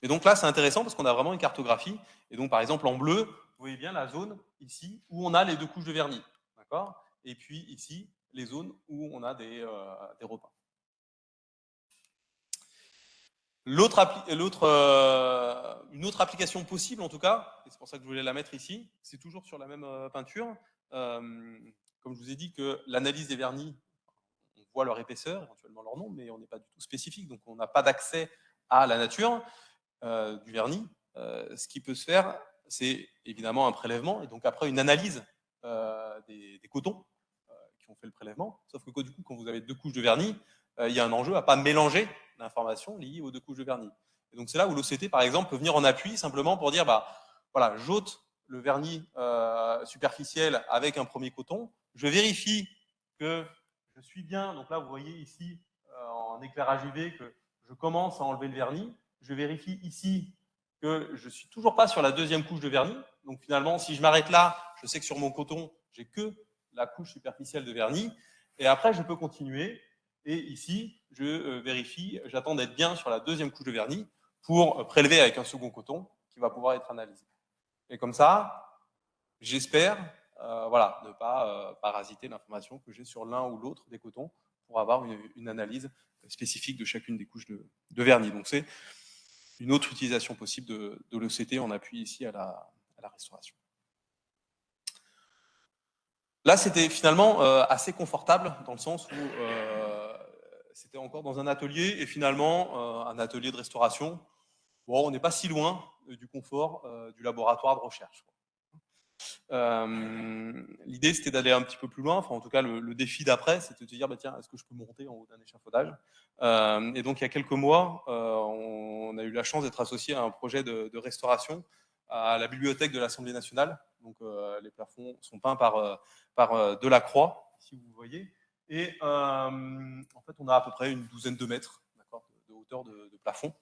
Et donc là, c'est intéressant parce qu'on a vraiment une cartographie. Et donc, par exemple, en bleu, vous voyez bien la zone ici où on a les deux couches de vernis. D'accord. Et puis ici, les zones où on a des repeints. Une autre application possible, en tout cas, et c'est pour ça que je voulais la mettre ici, c'est toujours sur la même peinture. Comme je vous ai dit que l'analyse des vernis, on voit leur épaisseur, éventuellement leur nom, mais on n'est pas du tout spécifique, donc on n'a pas d'accès à la nature du vernis. Ce qui peut se faire, c'est évidemment un prélèvement, et donc après une analyse des cotons qui ont fait le prélèvement. Sauf que du coup, quand vous avez deux couches de vernis, il y a un enjeu à ne pas mélanger l'information liée aux deux couches de vernis. Et donc c'est là où l'OCT, par exemple, peut venir en appui simplement pour dire, bah, voilà, j'ôte le vernis superficiel avec un premier coton, je vérifie que je suis bien, donc là vous voyez ici en éclairage UV que je commence à enlever le vernis, je vérifie ici que je ne suis toujours pas sur la deuxième couche de vernis, donc finalement si je m'arrête là, je sais que sur mon coton, j'ai que la couche superficielle de vernis, et après je peux continuer, et ici je vérifie, j'attends d'être bien sur la deuxième couche de vernis pour prélever avec un second coton qui va pouvoir être analysé. Et comme ça, j'espère voilà, ne pas parasiter l'information que j'ai sur l'un ou l'autre des cotons pour avoir une analyse spécifique de chacune des couches de vernis. Donc c'est une autre utilisation possible de l'OCT en appui ici à la restauration. Là, c'était finalement assez confortable dans le sens où c'était encore dans un atelier, et finalement, un atelier de restauration, bon, on n'est pas si loin du confort du laboratoire de recherche. L'idée, c'était d'aller un petit peu plus loin. Enfin, en tout cas, le défi d'après, c'était de se dire, bah, tiens, est-ce que je peux monter en haut d'un échafaudage et donc, il y a quelques mois, on a eu la chance d'être associé à un projet de restauration à la bibliothèque de l'Assemblée nationale. Donc, les plafonds sont peints par Delacroix, si vous voyez. Et en fait, on a à peu près une douzaine de mètres de hauteur de plafond.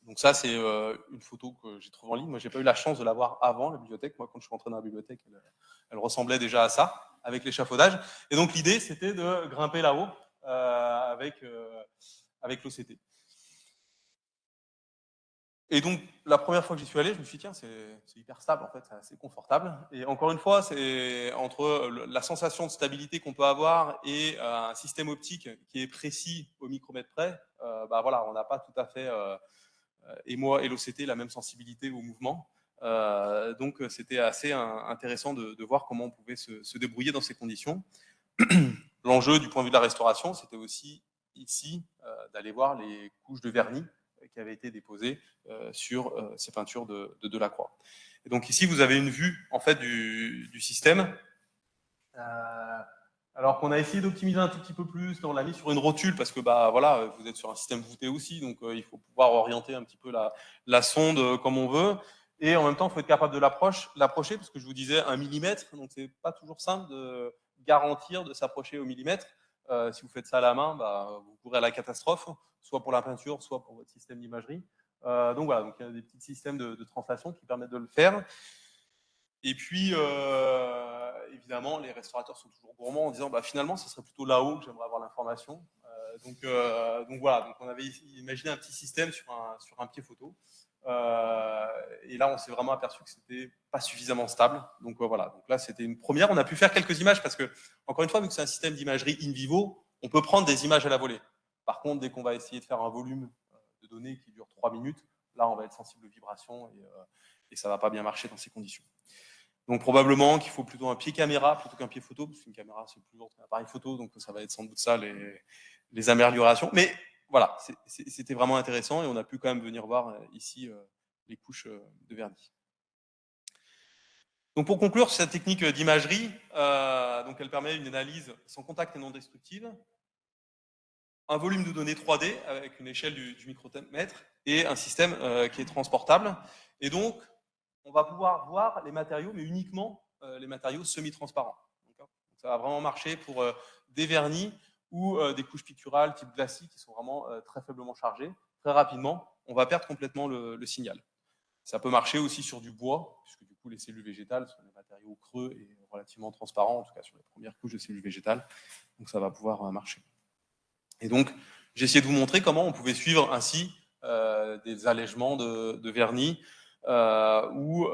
Donc ça, c'est une photo que j'ai trouvée en ligne. Moi, j'ai pas eu la chance de la voir avant la bibliothèque. Moi, quand je suis rentré dans la bibliothèque, elle ressemblait déjà à ça, avec l'échafaudage. Et donc, l'idée, c'était de grimper là-haut avec l'OCT. Et donc, la première fois que j'y suis allé, je me suis dit, tiens, c'est hyper stable, en fait, c'est assez confortable. Et encore une fois, c'est entre la sensation de stabilité qu'on peut avoir et un système optique qui est précis au micromètre près, bah voilà, on n'a pas tout à fait, et moi et l'OCT, la même sensibilité au mouvement. Donc, c'était assez intéressant de voir comment on pouvait se débrouiller dans ces conditions. L'enjeu du point de vue de la restauration, c'était aussi ici d'aller voir les couches de vernis qui avaient été déposées sur ces peintures de Delacroix. Et donc ici, vous avez une vue en fait du système. Alors qu'on a essayé d'optimiser un tout petit peu plus, on l'a mis sur une rotule parce que bah voilà, vous êtes sur un système voûté aussi, donc il faut pouvoir orienter un petit peu la sonde comme on veut. Et en même temps, il faut être capable de l'approcher, parce que je vous disais 1 millimètre, donc c'est pas toujours simple de garantir de s'approcher au millimètre. Si vous faites ça à la main, bah, vous courez à la catastrophe, soit pour la peinture, soit pour votre système d'imagerie. Donc voilà, donc il y a des petits systèmes de translation qui permettent de le faire. Et puis, évidemment, les restaurateurs sont toujours gourmands en disant bah, finalement, ce serait plutôt là-haut que j'aimerais avoir l'information. Donc voilà, donc on avait imaginé un petit système sur un pied photo. Et là, on s'est vraiment aperçu que c'était pas suffisamment stable. Donc voilà, donc là, c'était une première. On a pu faire quelques images parce que, encore une fois, vu que c'est un système d'imagerie in vivo, on peut prendre des images à la volée. Par contre, dès qu'on va essayer de faire un volume de données qui dure 3 minutes, là, on va être sensible aux vibrations et ça va pas bien marcher dans ces conditions. Donc probablement qu'il faut plutôt un pied caméra plutôt qu'un pied photo, parce qu'une caméra c'est plus lourd qu'un appareil photo, donc ça va être sans doute ça les améliorations. Mais voilà, c'était vraiment intéressant et on a pu quand même venir voir ici les couches de vernis. Donc pour conclure, cette technique d'imagerie, donc elle permet une analyse sans contact et non destructive, un volume de données 3D avec une échelle du micromètre et un système qui est transportable. Et donc, on va pouvoir voir les matériaux, mais uniquement les matériaux semi-transparents. Ça va vraiment marcher pour des vernis ou des couches picturales type glacis qui sont vraiment très faiblement chargées. Très rapidement, on va perdre complètement le signal. Ça peut marcher aussi sur du bois, puisque du coup, les cellules végétales sont des matériaux creux et relativement transparents, en tout cas sur les premières couches de cellules végétales. Donc, ça va pouvoir marcher. Et donc, j'ai essayé de vous montrer comment on pouvait suivre ainsi des allègements de vernis ou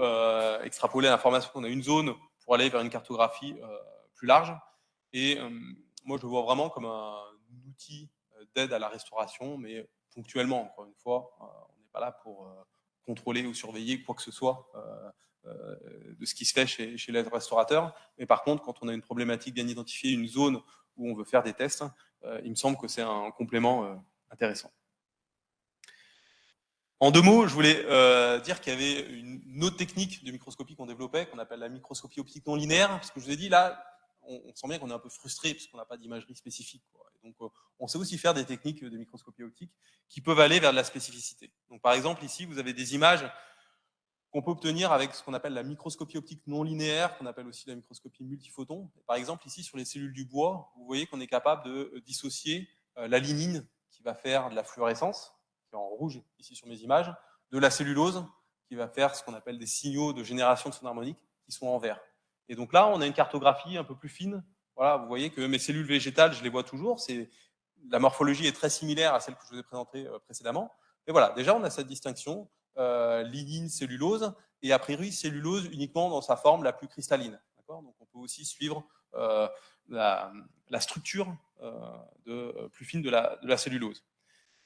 extrapoler l'information qu'on a une zone pour aller vers une cartographie plus large. Et moi, je le vois vraiment comme un outil d'aide à la restauration, mais ponctuellement, encore une fois, on n'est pas là pour contrôler ou surveiller quoi que ce soit de ce qui se fait chez les restaurateurs. Mais par contre, quand on a une problématique bien identifiée, une zone où on veut faire des tests, il me semble que c'est un complément intéressant. En 2 mots, je voulais dire qu'il y avait une autre technique de microscopie qu'on développait, qu'on appelle la microscopie optique non linéaire, parce que je vous ai dit, là, on sent bien qu'on est un peu frustré, parce qu'on n'a pas d'imagerie spécifique, quoi. Et donc, on sait aussi faire des techniques de microscopie optique qui peuvent aller vers de la spécificité. Donc, par exemple, ici, vous avez des images qu'on peut obtenir avec ce qu'on appelle la microscopie optique non linéaire, qu'on appelle aussi la microscopie multiphoton. Par exemple, ici, sur les cellules du bois, vous voyez qu'on est capable de dissocier la lignine qui va faire de la fluorescence, qui est en rouge ici sur mes images, de la cellulose qui va faire ce qu'on appelle des signaux de génération de son harmonique qui sont en vert. Et donc là, on a une cartographie un peu plus fine. Voilà, vous voyez que mes cellules végétales, je les vois toujours. La morphologie est très similaire à celle que je vous ai présentée précédemment. Mais voilà, déjà, on a cette distinction. Lignine, cellulose, et a priori cellulose uniquement dans sa forme la plus cristalline. Donc on peut aussi suivre la structure plus fine de la cellulose.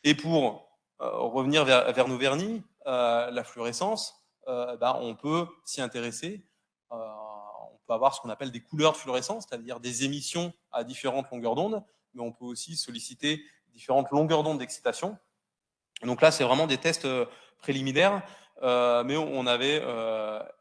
Et pour revenir vers nos vernis, la fluorescence, on peut s'y intéresser. On peut avoir ce qu'on appelle des couleurs de fluorescence, c'est-à-dire des émissions à différentes longueurs d'onde, mais on peut aussi solliciter différentes longueurs d'onde d'excitation. Donc là, c'est vraiment des tests préliminaires, mais on avait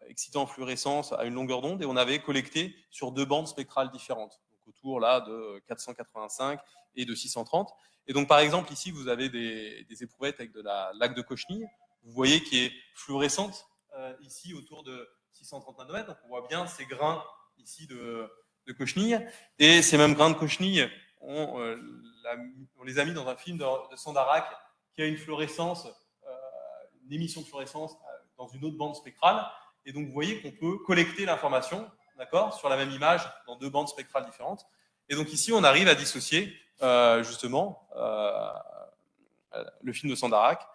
excité en fluorescence à une longueur d'onde et on avait collecté sur 2 bandes spectrales différentes, donc autour là de 485 et de 630. Et donc par exemple ici, vous avez des éprouvettes avec de la laque de cochenille, vous voyez qui est fluorescente ici autour de 630 nanomètres. Donc on voit bien ces grains ici de cochenille, et ces mêmes grains de cochenille, on les a mis dans un film de Sandarac qui a une fluorescence, une émission de fluorescence dans une autre bande spectrale. Et donc, vous voyez qu'on peut collecter l'information, d'accord, sur la même image dans 2 bandes spectrales différentes. Et donc ici, on arrive à dissocier justement le film de Sandarac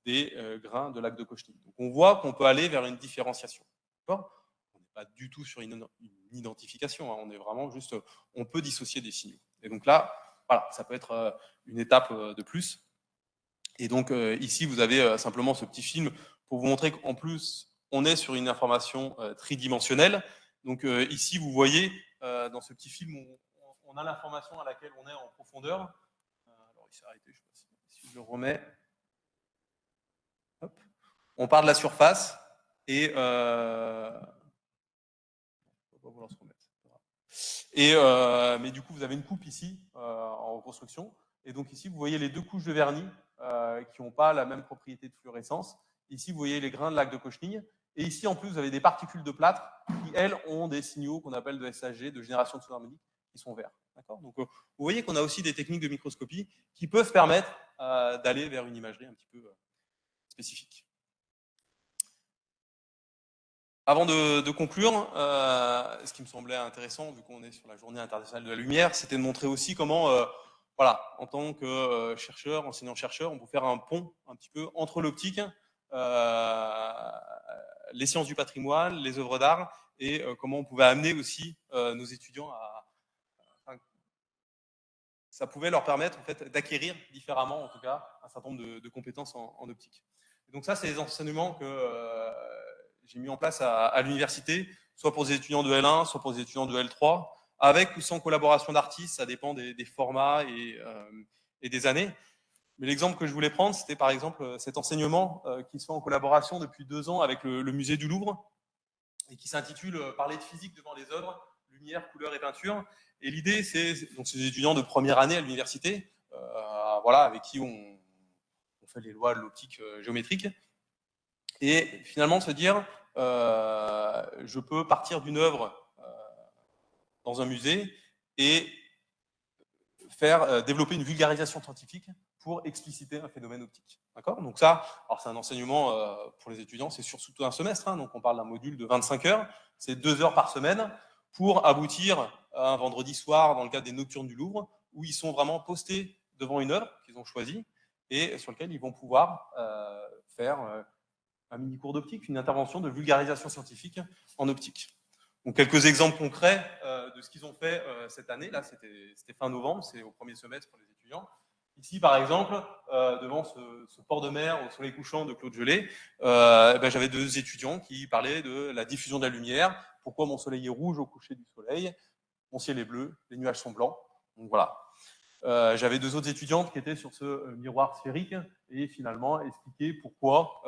des grains de lac de Cauchenille. Donc on voit qu'on peut aller vers une différenciation. On n'est pas du tout sur une identification, hein, on est vraiment juste, on peut dissocier des signaux. Et donc là, voilà, ça peut être une étape de plus. Et donc ici, vous avez simplement ce petit film pour vous montrer qu'en plus, on est sur une information tridimensionnelle. Donc ici, vous voyez, dans ce petit film, on a l'information à laquelle on est en profondeur. Alors, il s'est arrêté, je ne sais pas si je le remets. Hop. On part de la surface et... on va vouloir se remettre. Et, mais du coup, vous avez une coupe ici, en reconstruction. Et donc ici, vous voyez les deux couches de vernis qui n'ont pas la même propriété de fluorescence. Ici, vous voyez les grains de lac de Cauchenille. Et ici, en plus, vous avez des particules de plâtre qui, elles, ont des signaux qu'on appelle de SHG, de génération de son harmonique, qui sont verts. Donc, vous voyez qu'on a aussi des techniques de microscopie qui peuvent permettre d'aller vers une imagerie un petit peu spécifique. Avant de conclure, ce qui me semblait intéressant, vu qu'on est sur la Journée internationale de la lumière, c'était de montrer aussi comment, voilà, en tant que chercheur, enseignant-chercheur, on peut faire un pont un petit peu entre l'optique, les sciences du patrimoine, les œuvres d'art, et comment on pouvait amener aussi nos étudiants à... ça pouvait leur permettre en fait, d'acquérir différemment, en tout cas, un certain nombre de compétences en optique. Et donc ça, c'est les enseignements que j'ai mis en place à l'université, soit pour des étudiants de L1, soit pour des étudiants de L3, avec ou sans collaboration d'artistes, ça dépend des formats et des années. Mais l'exemple que je voulais prendre, c'était par exemple cet enseignement qui se fait en collaboration depuis 2 ans avec le musée du Louvre et qui s'intitule « Parler de physique devant les œuvres, lumière, couleur et peinture ». Et l'idée, c'est donc ces étudiants de première année à l'université, voilà, avec qui on fait les lois de l'optique géométrique, et finalement de se dire, je peux partir d'une œuvre dans un musée et faire développer une vulgarisation scientifique pour expliciter un phénomène optique. D'accord ? Donc ça, alors c'est un enseignement pour les étudiants, c'est sur tout un semestre, hein, donc on parle d'un module de 25 heures, c'est 2 heures par semaine, pour aboutir à un vendredi soir dans le cadre des Nocturnes du Louvre, où ils sont vraiment postés devant une œuvre qu'ils ont choisie et sur laquelle ils vont pouvoir faire un mini cours d'optique, une intervention de vulgarisation scientifique en optique. Donc, quelques exemples concrets de ce qu'ils ont fait cette année. Là, c'était fin novembre, c'est au premier semestre pour les étudiants. Ici, par exemple, devant ce port de mer au soleil couchant de Claude Gelée, j'avais 2 étudiants qui parlaient de la diffusion de la lumière, pourquoi mon soleil est rouge au coucher du soleil, mon ciel est bleu, les nuages sont blancs. Donc voilà. J'avais 2 autres étudiantes qui étaient sur ce miroir sphérique et finalement expliquer pourquoi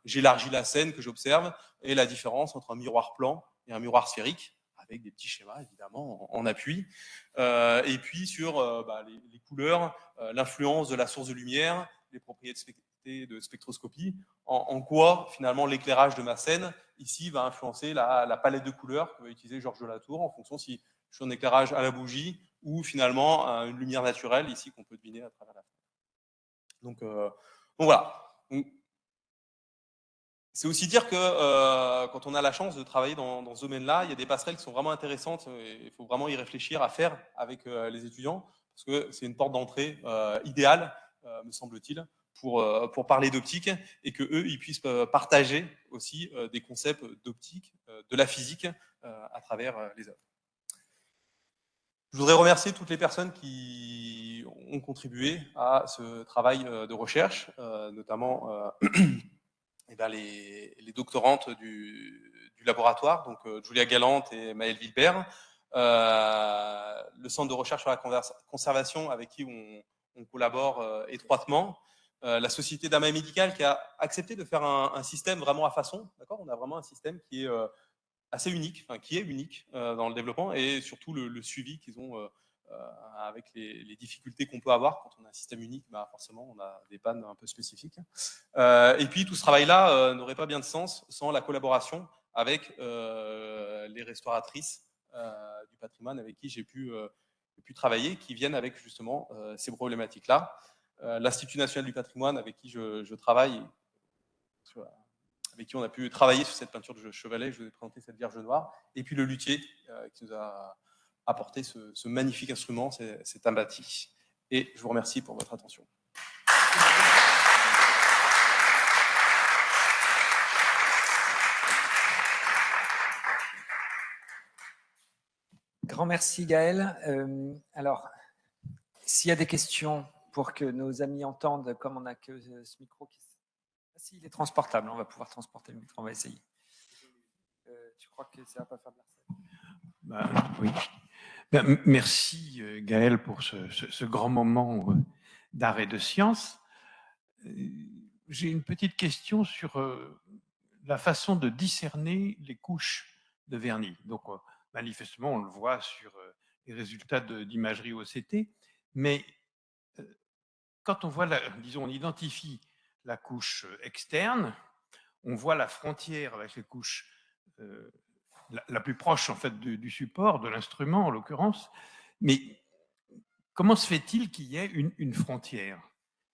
j'élargis la scène que j'observe et la différence entre un miroir plan et un miroir sphérique, avec des petits schémas évidemment en appui. Et puis sur les couleurs, l'influence de la source de lumière, les propriétés de spectroscopie, en quoi finalement l'éclairage de ma scène ici va influencer la palette de couleurs que va utiliser Georges de Latour en fonction si je suis en éclairage à la bougie ou finalement une lumière naturelle ici qu'on peut deviner à travers la fenêtre. Donc voilà. C'est aussi dire que quand on a la chance de travailler dans ce domaine-là, il y a des passerelles qui sont vraiment intéressantes et il faut vraiment y réfléchir à faire avec les étudiants parce que c'est une porte d'entrée idéale, me semble-t-il, pour parler d'optique et qu'eux, ils puissent partager aussi des concepts d'optique, de la physique à travers les œuvres. Je voudrais remercier toutes les personnes qui ont contribué à ce travail de recherche, notamment les doctorantes du laboratoire, donc Julia Galante et Maëlle Wilbert, le centre de recherche sur la conservation avec qui on collabore étroitement, la société d'AMA médical qui a accepté de faire un système vraiment à façon. D'accord ? On a vraiment un système qui est assez unique, qui est unique dans le développement et surtout le suivi qu'ils ont avec les difficultés qu'on peut avoir quand on a un système unique, forcément on a des pannes un peu spécifiques. Et puis tout ce travail-là n'aurait pas bien de sens sans la collaboration avec les restauratrices du patrimoine avec qui j'ai pu travailler, qui viennent avec justement ces problématiques-là. L'Institut national du patrimoine avec qui je travaille, avec qui on a pu travailler sur cette peinture de Chevalet, je vous ai présenté cette Vierge Noire, et puis le luthier qui nous a apporté ce magnifique instrument, cet ambati. Et je vous remercie pour votre attention. Grand merci Gaël. Alors, s'il y a des questions pour que nos amis entendent, comme on n'a que ce micro qui... Ah, si, il est transportable, on va pouvoir transporter le micro, on va essayer. Tu crois que ça va pas faire de la Oui. Merci Gaël pour ce grand moment d'art et de science. J'ai une petite question sur la façon de discerner les couches de vernis. Donc, manifestement, on le voit sur les résultats d'imagerie OCT, mais quand on voit, disons, on identifie la couche externe, on voit la frontière avec les couches la plus proche en fait du support, de l'instrument en l'occurrence, mais comment se fait-il qu'il y ait une frontière?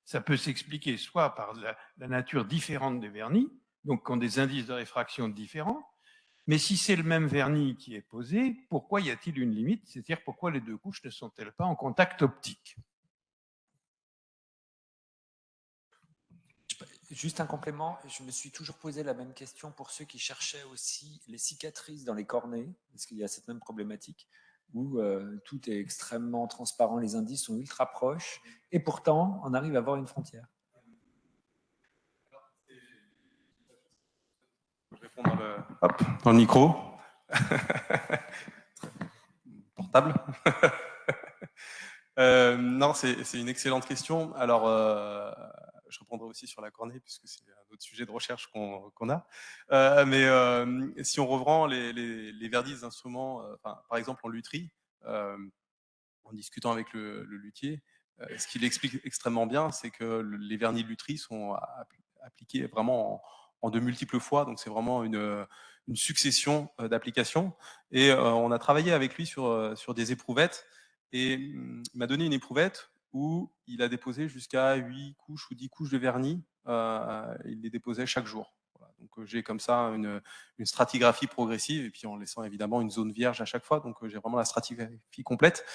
Ça peut s'expliquer soit par la nature différente des vernis, donc qui ont des indices de réfraction différents, mais si c'est le même vernis qui est posé, pourquoi y a-t-il une limite? C'est-à-dire pourquoi les deux couches ne sont-elles pas en contact optique? Juste un complément, je me suis toujours posé la même question pour ceux qui cherchaient aussi les cicatrices dans les cornets, parce qu'il y a cette même problématique où tout est extrêmement transparent, les indices sont ultra proches, et pourtant on arrive à avoir une frontière. Je réponds dans le micro. Portable. Non, c'est une excellente question. Alors, je répondrai aussi sur la cornée, puisque c'est un autre sujet de recherche qu'on a. Mais si on reprend les vernis des instruments, par exemple en lutherie, en discutant avec le luthier, ce qu'il explique extrêmement bien, c'est que les vernis de lutherie sont appliqués vraiment en de multiples fois, donc c'est vraiment une succession d'applications. Et on a travaillé avec lui sur des éprouvettes, et il m'a donné une éprouvette où il a déposé jusqu'à 8 couches ou 10 couches de vernis, il les déposait chaque jour. Voilà. Donc j'ai comme ça une stratigraphie progressive, et puis en laissant évidemment une zone vierge à chaque fois, donc j'ai vraiment la stratigraphie complète.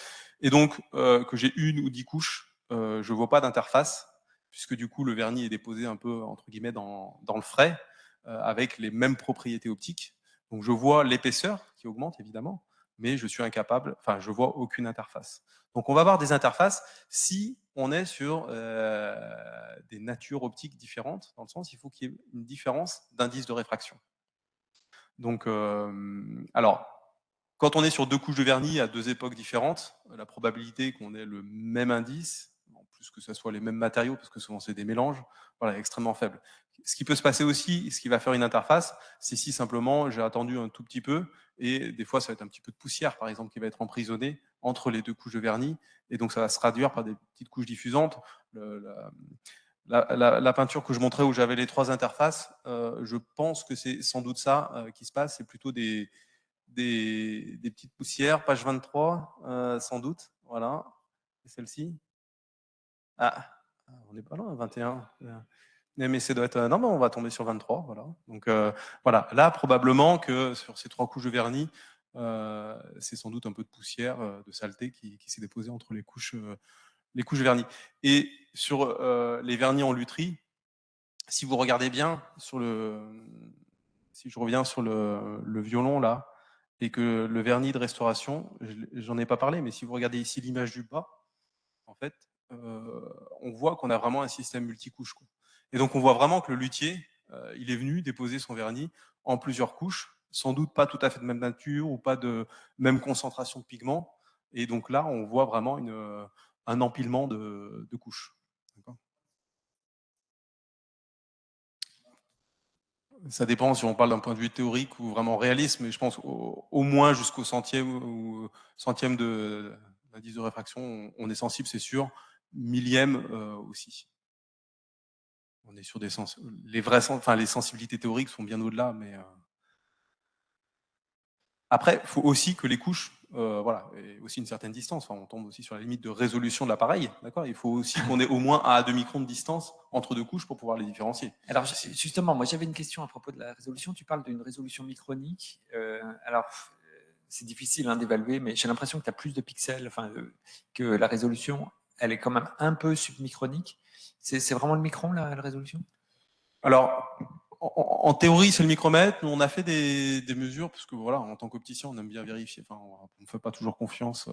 Et donc, que j'ai une ou 10 couches, je ne vois pas d'interface, puisque du coup, le vernis est déposé un peu, entre guillemets, dans le frais, avec les mêmes propriétés optiques. Donc, je vois l'épaisseur qui augmente, évidemment, mais je suis incapable, enfin, je vois aucune interface. Donc, on va avoir des interfaces si on est sur des natures optiques différentes, dans le sens, il faut qu'il y ait une différence d'indice de réfraction. Donc, alors, quand on est sur deux couches de vernis à deux époques différentes, la probabilité qu'on ait le même indice, en plus que ce soit les mêmes matériaux, parce que souvent c'est des mélanges, voilà, est extrêmement faible. Ce qui peut se passer aussi, ce qui va faire une interface, c'est si simplement j'ai attendu un tout petit peu, et des fois ça va être un petit peu de poussière, par exemple, qui va être emprisonnée entre les deux couches de vernis, et donc ça va se traduire par des petites couches diffusantes. La peinture que je montrais où j'avais les trois interfaces, je pense que c'est sans doute ça qui se passe, c'est plutôt des petites poussières, page 23, sans doute. Voilà. Et celle-ci. Ah, on n'est pas loin, 21. Mais ça doit être. Non, mais on va tomber sur 23. Voilà. Donc, voilà. Là, probablement que sur ces trois couches de vernis, c'est sans doute un peu de poussière, de saleté qui s'est déposée entre les couches de vernis. Et sur les vernis en lutherie, si vous regardez bien, si je reviens sur le violon, là, et que le vernis de restauration, j'en ai pas parlé, mais si vous regardez ici l'image du bas, en fait, on voit qu'on a vraiment un système multicouche, quoi. Et donc on voit vraiment que le luthier, il est venu déposer son vernis en plusieurs couches, sans doute pas tout à fait de même nature ou pas de même concentration de pigments. Et donc là, on voit vraiment un empilement de couches. Ça dépend si on parle d'un point de vue théorique ou vraiment réaliste, mais je pense au moins jusqu'au centième d'indice de réfraction, on est sensible, c'est sûr. Millième aussi. On est sur des les sensibilités théoriques sont bien au-delà, mais après, il faut aussi que les couches, voilà, aient aussi une certaine distance. Enfin, on tombe aussi sur la limite de résolution de l'appareil, d'accord. Il faut aussi qu'on ait au moins 1 à 2 microns de distance entre deux couches pour pouvoir les différencier. Alors justement, moi j'avais une question à propos de la résolution. Tu parles d'une résolution micronique. Alors c'est difficile d'évaluer, mais j'ai l'impression que tu as plus de pixels, que la résolution, elle est quand même un peu submicronique. C'est vraiment le micron, la résolution? Alors, En théorie, c'est le micromètre. Nous, on a fait des mesures, parce que voilà, en tant qu'opticien, on aime bien vérifier. Enfin, on ne fait pas toujours confiance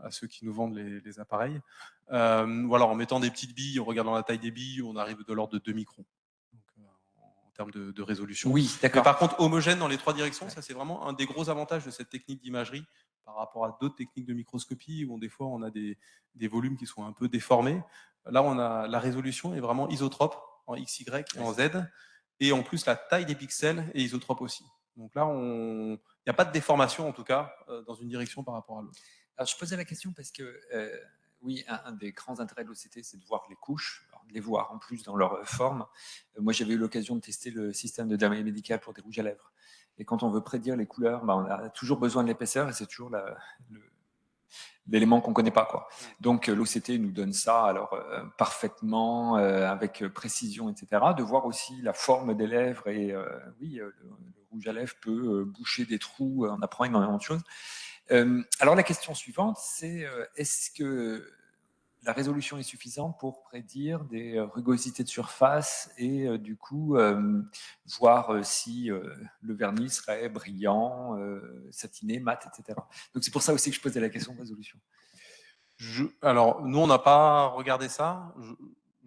à ceux qui nous vendent les appareils. Voilà, en mettant des petites billes, en regardant la taille des billes, on arrive de l'ordre de 2 microns. Donc, en termes de résolution. Oui, d'accord. Mais par contre, homogène dans les 3 directions, ça c'est vraiment un des gros avantages de cette technique d'imagerie par rapport à d'autres techniques de microscopie où des fois on a des volumes qui sont un peu déformés. Là, la résolution est vraiment isotrope en XY et en Z. Et en plus, la taille des pixels est isotrope aussi. Donc là, il n'y a pas de déformation, en tout cas, dans une direction par rapport à l'autre. Alors, je posais la question parce que, oui, un des grands intérêts de l'OCT, c'est de voir les couches, de les voir en plus dans leur forme. Moi, j'avais eu l'occasion de tester le système de dermaillé médical pour des rouges à lèvres. Et quand on veut prédire les couleurs, on a toujours besoin de l'épaisseur et c'est toujours l'élément qu'on ne connaît pas, quoi. Donc l'OCT nous donne ça alors parfaitement, avec précision, etc. De voir aussi la forme des lèvres et oui, le rouge à lèvres peut boucher des trous, on apprend énormément de choses. Alors la question suivante, c'est est-ce que la résolution est suffisante pour prédire des rugosités de surface et du coup voir si le vernis serait brillant, satiné, mat, etc. Donc c'est pour ça aussi que je posais la question de résolution. Alors, nous, on n'a pas regardé ça.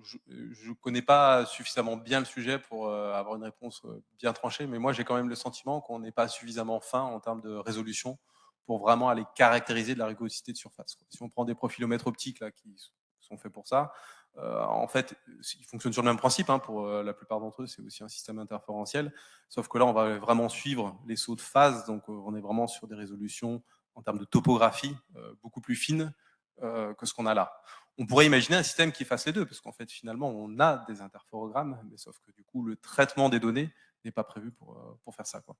Je ne connais pas suffisamment bien le sujet pour avoir une réponse bien tranchée, mais moi, j'ai quand même le sentiment qu'on n'est pas suffisamment fin en termes de résolution pour vraiment aller caractériser de la rugosité de surface. Si on prend des profilomètres optiques là, qui sont faits pour ça, en fait, ils fonctionnent sur le même principe. Hein, pour la plupart d'entre eux, c'est aussi un système interférentiel. Sauf que là, on va vraiment suivre les sauts de phase. Donc, on est vraiment sur des résolutions en termes de topographie beaucoup plus fines que ce qu'on a là. On pourrait imaginer un système qui fasse les deux, parce qu'en fait, finalement, on a des interférogrammes, mais sauf que du coup, le traitement des données n'est pas prévu pour faire ça, quoi.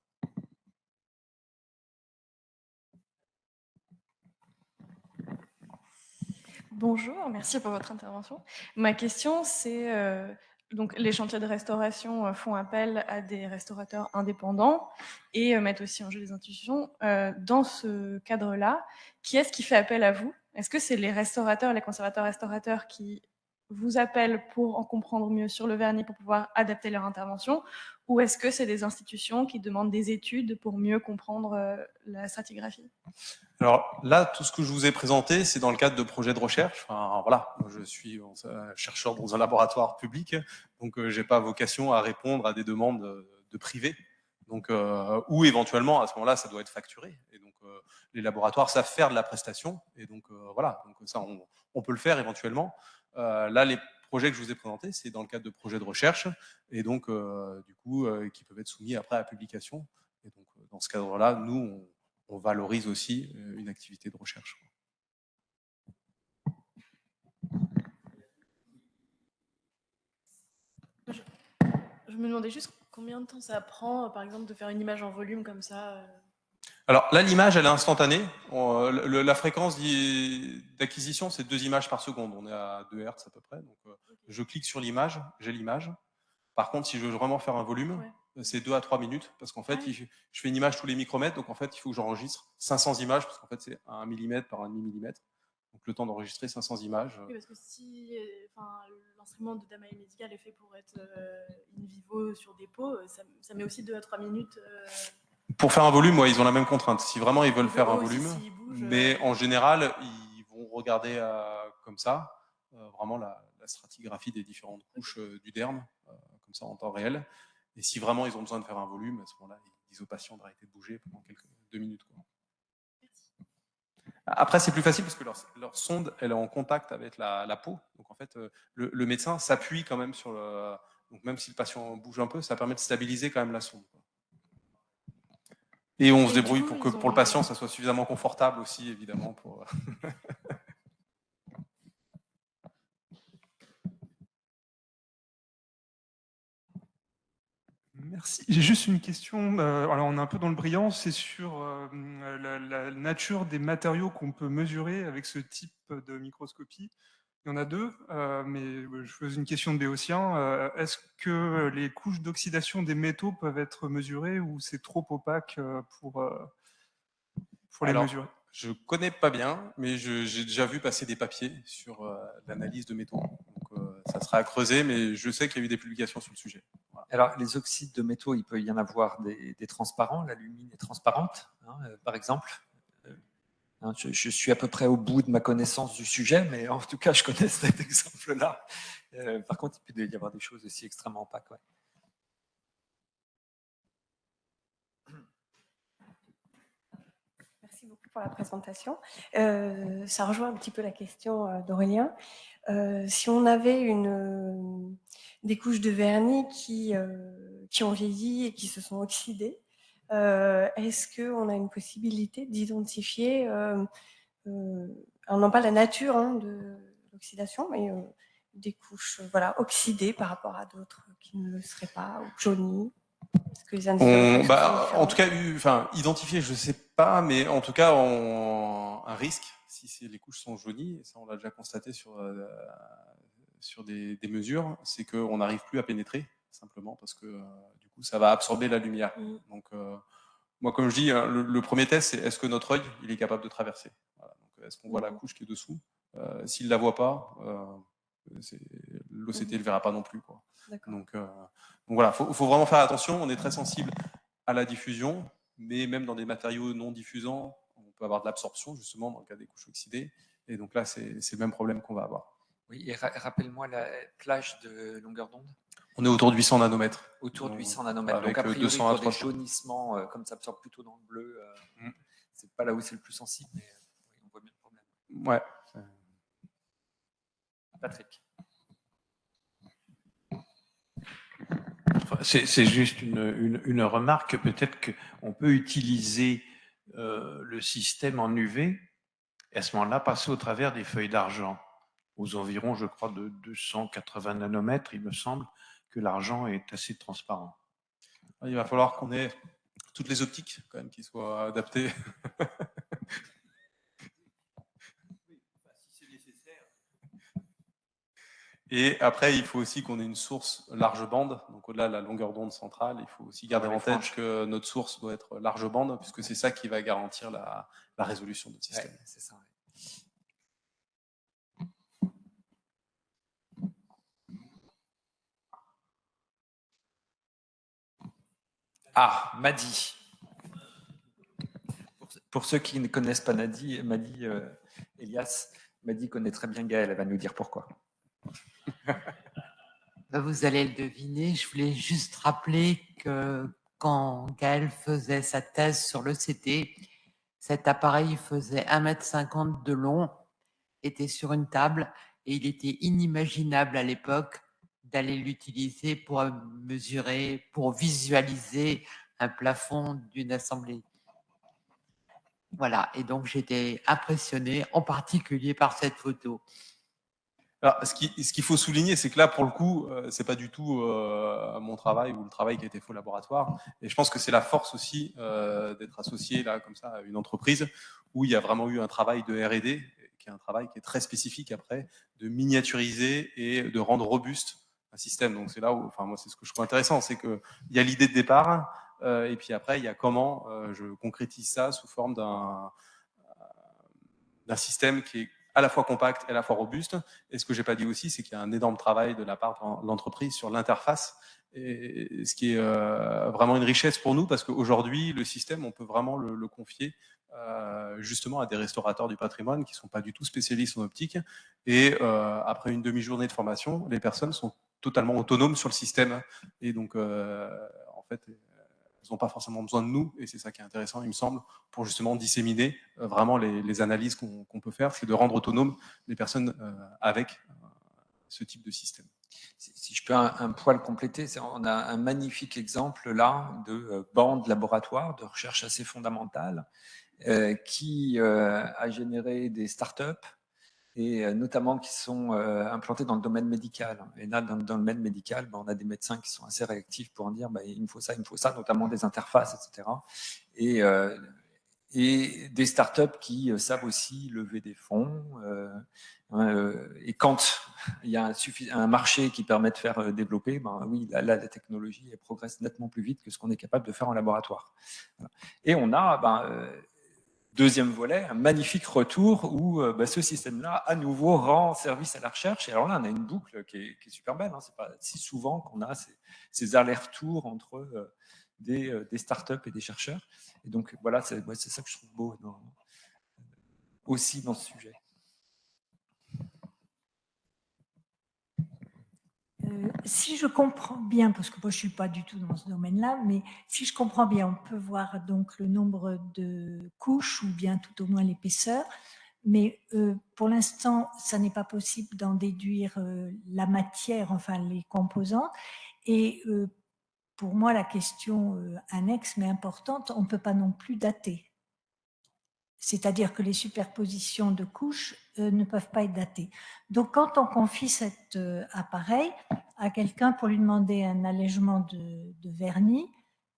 Bonjour, merci pour votre intervention. Ma question, c'est donc les chantiers de restauration font appel à des restaurateurs indépendants et mettent aussi en jeu des institutions. Dans ce cadre-là, qui est-ce qui fait appel à vous? Est-ce que c'est les restaurateurs, les conservateurs-restaurateurs qui vous appellent pour en comprendre mieux sur le vernis pour pouvoir adapter leur intervention, ou est-ce que c'est des institutions qui demandent des études pour mieux comprendre la stratigraphie? Alors là, tout ce que je vous ai présenté, c'est dans le cadre de projets de recherche. Enfin, voilà, je suis chercheur dans un laboratoire public, donc j'ai pas vocation à répondre à des demandes de privés. Donc, ou éventuellement, à ce moment-là, ça doit être facturé. Et donc, les laboratoires savent faire de la prestation. Et donc, voilà, donc ça, on peut le faire éventuellement. Là, les projets que je vous ai présentés, c'est dans le cadre de projets de recherche, et donc, du coup, qui peuvent être soumis après à publication. Et donc, dans ce cadre-là, nous, on valorise aussi une activité de recherche. Je me demandais juste combien de temps ça prend, par exemple, de faire une image en volume comme ça. Alors là, l'image, elle est instantanée. La fréquence d'acquisition, c'est 2 images par seconde. On est à 2 Hz à peu près. Donc, je clique sur l'image, j'ai l'image. Par contre, si je veux vraiment faire un volume, c'est 2 à 3 minutes. Parce qu'en fait, je fais une image tous les micromètres. Donc, en fait, il faut que j'enregistre 500 images. Parce qu'en fait, c'est 1 mm par 1,5 mm. Donc, le temps d'enregistrer 500 images. Oui, parce que si l'instrument de dermaillé médical est fait pour être in vivo sur des pots, ça met aussi 2 à 3 minutes. Pour faire un volume, ouais, ils ont la même contrainte. Si vraiment ils veulent faire un volume, bougent, mais en général, ils vont regarder comme ça, vraiment la stratigraphie des différentes couches du derme, comme ça en temps réel. Et si vraiment ils ont besoin de faire un volume, à ce moment-là, ils disent aux patients d'arrêter de bouger pendant 2 minutes. Quoi. Après, c'est plus facile parce que leur sonde, elle est en contact avec la peau. Donc en fait, le médecin s'appuie quand même sur le. Donc même si le patient bouge un peu, ça permet de stabiliser quand même la sonde. Quoi. Et on se débrouille pour que pour le patient, ça soit suffisamment confortable aussi, évidemment. Pour... Merci. J'ai juste une question. Alors, on est un peu dans le brillant. C'est sur la nature des matériaux qu'on peut mesurer avec ce type de microscopie. Il y en a 2, mais je pose une question de béotien. Est-ce que les couches d'oxydation des métaux peuvent être mesurées ou c'est trop opaque pour les mesurer? Je ne connais pas bien, mais j'ai déjà vu passer des papiers sur l'analyse de métaux. Donc, ça sera à creuser, mais je sais qu'il y a eu des publications sur le sujet. Voilà. Alors, les oxydes de métaux, il peut y en avoir des transparents. L'alumine est transparente, hein, par exemple. Je suis à peu près au bout de ma connaissance du sujet, mais en tout cas, je connais cet exemple-là. Par contre, il peut y avoir des choses aussi extrêmement opaques. Ouais. Merci beaucoup pour la présentation. Ça rejoint un petit peu la question d'Aurélien. Si on avait des couches de vernis qui ont vieilli et qui se sont oxydées, est-ce qu'on a une possibilité d'identifier, non pas la nature de l'oxydation, mais des couches oxydées par rapport à d'autres qui ne le seraient pas, ou jaunies? Est-ce que les indicateurs en tout cas, identifier, je ne sais pas, mais en tout cas, un risque, si les couches sont jaunies, et ça on l'a déjà constaté sur des mesures, c'est qu'on n'arrive plus à pénétrer, simplement parce que du coup, ça va absorber la lumière. Donc, moi, comme je dis, le premier test, c'est est-ce que notre œil, il est capable de traverser. Voilà. Donc, est-ce qu'on voit la couche qui est dessous? S'il ne la voit pas, l'OCT ne le verra pas non plus, quoi. Donc voilà, faut vraiment faire attention. On est très sensible à la diffusion, mais même dans des matériaux non diffusants, on peut avoir de l'absorption, justement, dans le cas des couches oxydées. Et donc là, c'est le même problème qu'on va avoir. Oui, et rappelle-moi la plage de longueur d'onde. On est autour de 800 nanomètres. Autour de 800 nanomètres. Avec donc, a priori, 200 pour des jaunissements, comme ça absorbe plutôt dans le bleu, c'est pas là où c'est le plus sensible, mais on voit bien le problème. Ouais. Patrick. C'est juste une remarque. Peut-être qu'on peut utiliser le système en UV et à ce moment-là passer au travers des feuilles d'argent. Aux environs, je crois, de 280 nanomètres, il me semble que l'argent est assez transparent. Il va falloir qu'on ait toutes les optiques quand même qui soient adaptées. Et après, il faut aussi qu'on ait une source large bande. Donc, au-delà de la longueur d'onde centrale, il faut aussi garder en tête que notre source doit être large bande, puisque c'est ça qui va garantir la résolution de notre système. Ouais, c'est ça. Ouais. Ah, Madi. Pour ceux qui ne connaissent pas Madi, Elias, Madi connaît très bien Gaël, elle va nous dire pourquoi. Vous allez le deviner, je voulais juste rappeler que quand Gaël faisait sa thèse sur l'ECT, cet appareil faisait 1,50 m de long, était sur une table et il était inimaginable à l'époque d'aller l'utiliser pour mesurer, pour visualiser un plafond d'une assemblée. Voilà, et donc j'étais impressionnée en particulier par cette photo. Alors, ce qu'il faut souligner, c'est que là, pour le coup, c'est pas du tout mon travail ou le travail qui a été fait au laboratoire. Et je pense que c'est la force aussi d'être associé là, comme ça, à une entreprise où il y a vraiment eu un travail de R&D, qui est un travail qui est très spécifique après, de miniaturiser et de rendre robuste un système. Donc c'est là où, enfin moi, c'est ce que je trouve intéressant, c'est que il y a l'idée de départ, et puis après, il y a comment je concrétise ça sous forme d'un système qui est à la fois compact et à la fois robuste. Et ce que j'ai pas dit aussi, c'est qu'il y a un énorme travail de la part de l'entreprise sur l'interface, et ce qui est vraiment une richesse pour nous, parce qu'aujourd'hui, le système, on peut vraiment le confier justement à des restaurateurs du patrimoine qui sont pas du tout spécialistes en optique. Et après une demi-journée de formation, les personnes sont totalement autonomes sur le système. Et donc, en fait, ils n'ont pas forcément besoin de nous, et c'est ça qui est intéressant, il me semble, pour justement disséminer vraiment les analyses qu'on peut faire, c'est de rendre autonomes les personnes avec ce type de système. Si je peux un poil compléter, on a un magnifique exemple là de bande laboratoire, de recherche assez fondamentale, qui a généré des startups, et notamment qui sont implantés dans le domaine médical. Et là, dans le domaine médical, on a des médecins qui sont assez réactifs pour en dire il me faut ça, notamment des interfaces, etc. Et des startups qui savent aussi lever des fonds. Et quand il y a un marché qui permet de faire développer, oui, là, la technologie elle progresse nettement plus vite que ce qu'on est capable de faire en laboratoire. Et on a deuxième volet, un magnifique retour où ce système-là, à nouveau, rend service à la recherche. Et alors là, on a une boucle qui est super belle. Hein. Ce n'est pas si souvent qu'on a ces allers-retours entre des startups et des chercheurs. Et donc, voilà, c'est ça que je trouve beau aussi dans ce sujet. Si je comprends bien, parce que moi je ne suis pas du tout dans ce domaine-là, mais si je comprends bien, on peut voir donc le nombre de couches ou bien tout au moins l'épaisseur, mais pour l'instant, ça n'est pas possible d'en déduire la matière, enfin les composantes. Et pour moi, la question annexe mais importante, on ne peut pas non plus dater. C'est-à-dire que les superpositions de couches ne peuvent pas être datées. Donc, quand on confie cet appareil à quelqu'un pour lui demander un allègement de vernis,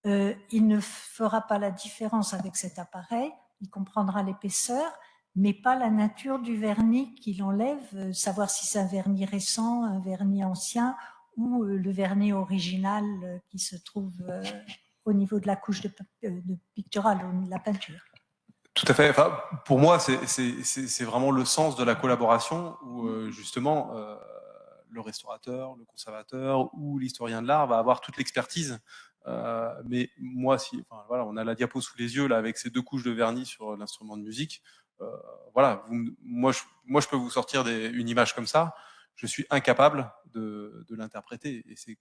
il ne fera pas la différence avec cet appareil, il comprendra l'épaisseur, mais pas la nature du vernis qu'il enlève, savoir si c'est un vernis récent, un vernis ancien ou le vernis original qui se trouve au niveau de la couche de picturale, de la peinture. Tout à fait. Enfin, pour moi, c'est vraiment le sens de la collaboration où justement le restaurateur, le conservateur ou l'historien de l'art va avoir toute l'expertise. Mais moi, voilà, on a la diapo sous les yeux là avec ces 2 couches de vernis sur l'instrument de musique. Voilà, moi, je peux vous sortir une image comme ça. Je suis incapable de l'interpréter. Et c'est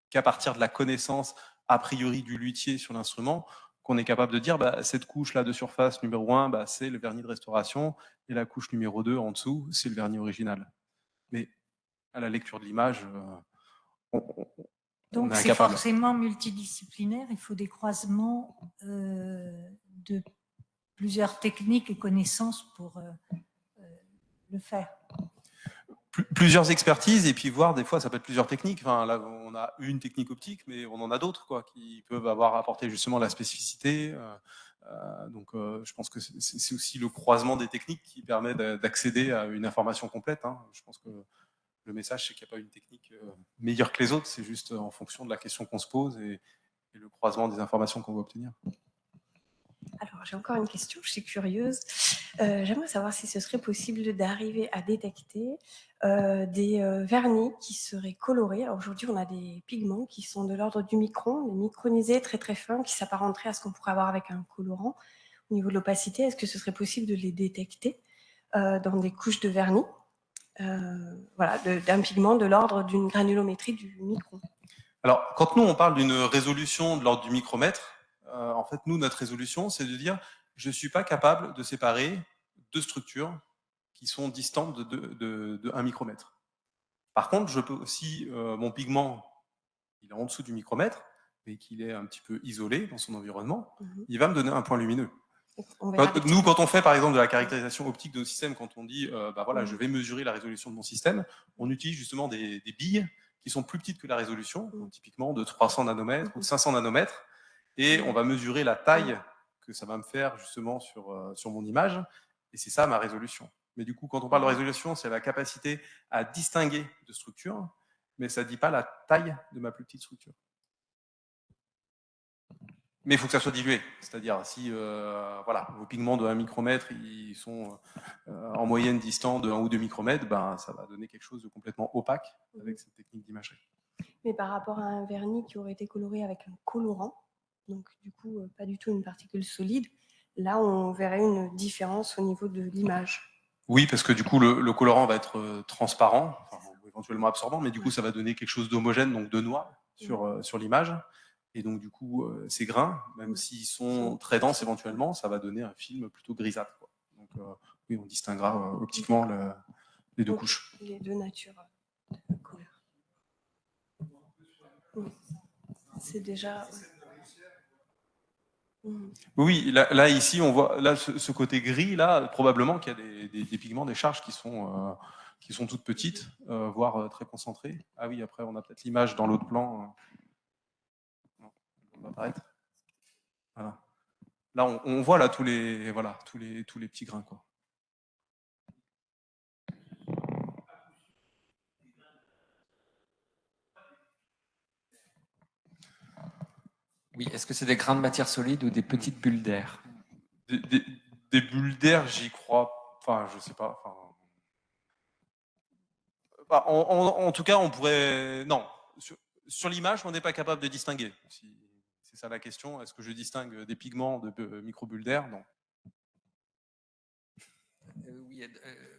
qu'à partir de la connaissance a priori du luthier sur l'instrument qu'on est capable de dire cette couche-là de surface numéro 1, c'est le vernis de restauration, et la couche numéro 2 en dessous, c'est le vernis original. Mais à la lecture de l'image, donc c'est forcément multidisciplinaire, il faut des croisements de plusieurs techniques et connaissances pour le faire. Plusieurs expertises, et puis voir, des fois, ça peut être plusieurs techniques. Enfin, là, on a une technique optique, mais on en a d'autres qui peuvent avoir apporté justement la spécificité. Donc, je pense que c'est aussi le croisement des techniques qui permet d'accéder à une information complète. Hein. Je pense que le message, c'est qu'il n'y a pas une technique meilleure que les autres, c'est juste en fonction de la question qu'on se pose et le croisement des informations qu'on va obtenir. Alors, j'ai encore une question, je suis curieuse. J'aimerais savoir si ce serait possible d'arriver à détecter des vernis qui seraient colorés. Alors, aujourd'hui, on a des pigments qui sont de l'ordre du micron, des micronisés très très fins, qui s'apparenteraient à ce qu'on pourrait avoir avec un colorant. Au niveau de l'opacité, est-ce que ce serait possible de les détecter dans des couches de vernis voilà, d'un pigment de l'ordre d'une granulométrie du micron? Alors, quand nous, on parle d'une résolution de l'ordre du micromètre, en fait, nous, notre résolution, c'est de dire je ne suis pas capable de séparer 2 structures qui sont distantes de 1 micromètre. Par contre, je peux aussi, mon pigment, il est en dessous du micromètre, mais qu'il est un petit peu isolé dans son environnement, il va me donner un point lumineux. Quand on fait par exemple de la caractérisation optique de nos systèmes, quand on dit voilà, je vais mesurer la résolution de mon système, on utilise justement des billes qui sont plus petites que la résolution, donc typiquement de 300 nanomètres ou de 500 nanomètres, et on va mesurer la taille que ça va me faire justement sur mon image, et c'est ça ma résolution. Mais du coup, quand on parle de résolution, c'est la capacité à distinguer de structures, mais ça ne dit pas la taille de ma plus petite structure. Mais il faut que ça soit dilué. C'est-à-dire, si voilà, vos pigments de 1 micromètre, ils sont en moyenne distants de 1 ou 2 micromètres, ça va donner quelque chose de complètement opaque avec cette technique d'imagerie. Mais par rapport à un vernis qui aurait été coloré avec un colorant, donc du coup, pas du tout une particule solide, là, on verrait une différence au niveau de l'image. Oui, parce que du coup, le colorant va être transparent, enfin, éventuellement absorbant, mais du coup, ça va donner quelque chose d'homogène, donc de noir, sur l'image. Et donc, du coup, ces grains, même s'ils sont très denses éventuellement, ça va donner un film plutôt grisâtre. Quoi. Donc, oui, on distinguera optiquement les 2 couches. Les 2 natures de couleur. C'est déjà... Oui, là, ici, on voit là, ce côté gris, là, probablement qu'il y a des pigments, des charges qui sont toutes petites, voire très concentrées. Ah oui, après, on a peut-être l'image dans l'autre plan. On va apparaître. Voilà. Là, on voit là tous les petits grains, quoi. Oui, est-ce que c'est des grains de matière solide ou des petites bulles d'air? Des bulles d'air, j'y crois. Enfin, je sais pas. Enfin, en tout cas, on pourrait. Non. Sur l'image, on n'est pas capable de distinguer. Si c'est ça la question. Est-ce que je distingue des pigments de microbulles d'air? Non.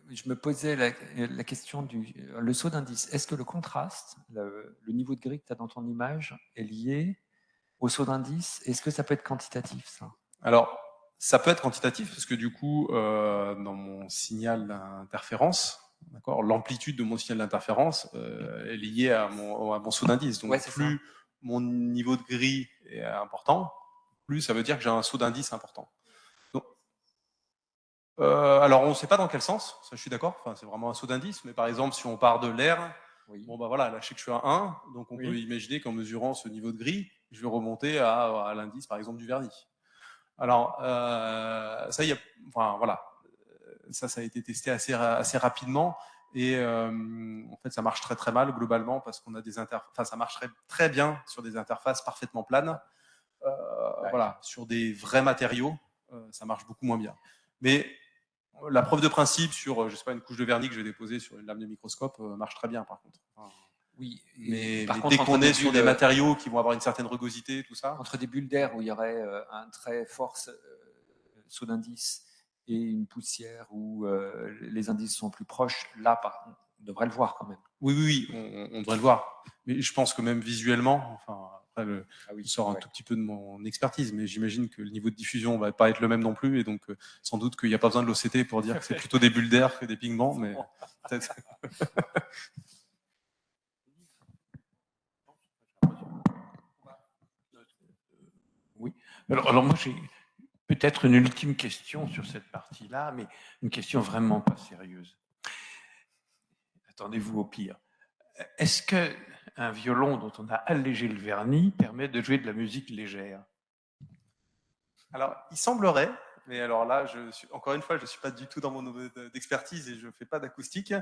Oui, je me posais la question le saut d'indice. Est-ce que le contraste, le niveau de gris que tu as dans ton image est lié au saut d'indice? Est-ce que ça peut être quantitatif, ça? Alors, ça peut être quantitatif parce que du coup, dans mon signal d'interférence, l'amplitude de mon signal d'interférence est liée à mon saut d'indice. Donc, plus mon niveau de gris est important, plus ça veut dire que j'ai un saut d'indice important. Donc, alors, on ne sait pas dans quel sens, ça je suis d'accord, enfin, c'est vraiment un saut d'indice, mais par exemple, si on part de l'air, bon, bah voilà, là je sais que je suis à 1, donc on peut imaginer qu'en mesurant ce niveau de gris, je vais remonter à l'indice, par exemple, du vernis. Alors, ça, enfin, voilà, ça a été testé assez rapidement et en fait, ça marche très très mal globalement parce qu'on a des interfaces, ça marcherait très bien sur des interfaces parfaitement planes. Voilà, sur des vrais matériaux, ça marche beaucoup moins bien. Mais la preuve de principe sur, je sais pas, une couche de vernis que je vais déposer sur une lame de microscope marche très bien par contre. Enfin, oui, mais dès qu'on est sur des matériaux qui vont avoir une certaine rugosité, tout ça. Entre des bulles d'air où il y aurait un très fort saut d'indice et une poussière où les indices sont plus proches, là, on devrait le voir quand même. Oui, on devrait le voir. Mais je pense que même visuellement, enfin, après, je sors un tout petit peu de mon expertise, mais j'imagine que le niveau de diffusion va pas être le même non plus, et donc sans doute qu'il n'y a pas besoin de l'OCT pour dire que c'est plutôt des bulles d'air que des pigments, mais peut-être. Oui. Alors moi, j'ai peut-être une ultime question sur cette partie-là, mais une question vraiment pas sérieuse. Attendez-vous au pire. Est-ce qu'un violon dont on a allégé le vernis permet de jouer de la musique légère? Alors, il semblerait, mais alors là, encore une fois, je ne suis pas du tout dans mon domaine d'expertise et je ne fais pas d'acoustique,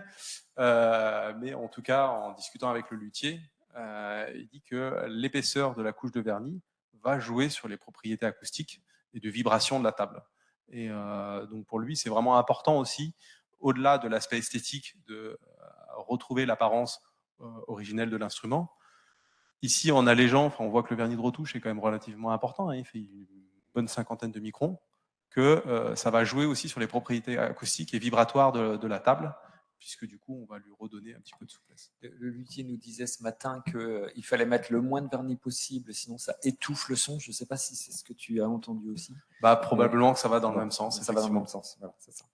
mais en tout cas, en discutant avec le luthier, il dit que l'épaisseur de la couche de vernis va jouer sur les propriétés acoustiques et de vibration de la table. Et donc pour lui, c'est vraiment important aussi, au-delà de l'aspect esthétique, de retrouver l'apparence originelle de l'instrument. Ici, en allégeant, on voit que le vernis de retouche est quand même relativement important, hein, il fait une bonne 50aine de microns, que ça va jouer aussi sur les propriétés acoustiques et vibratoires de la table, puisque du coup, on va lui redonner un petit peu de souplesse. Le luthier nous disait ce matin qu'il fallait mettre le moins de vernis possible, sinon ça étouffe le son. Je ne sais pas si c'est ce que tu as entendu aussi. Bah, probablement que ça va dans le même sens. Ça va dans le même sens, voilà, c'est ça.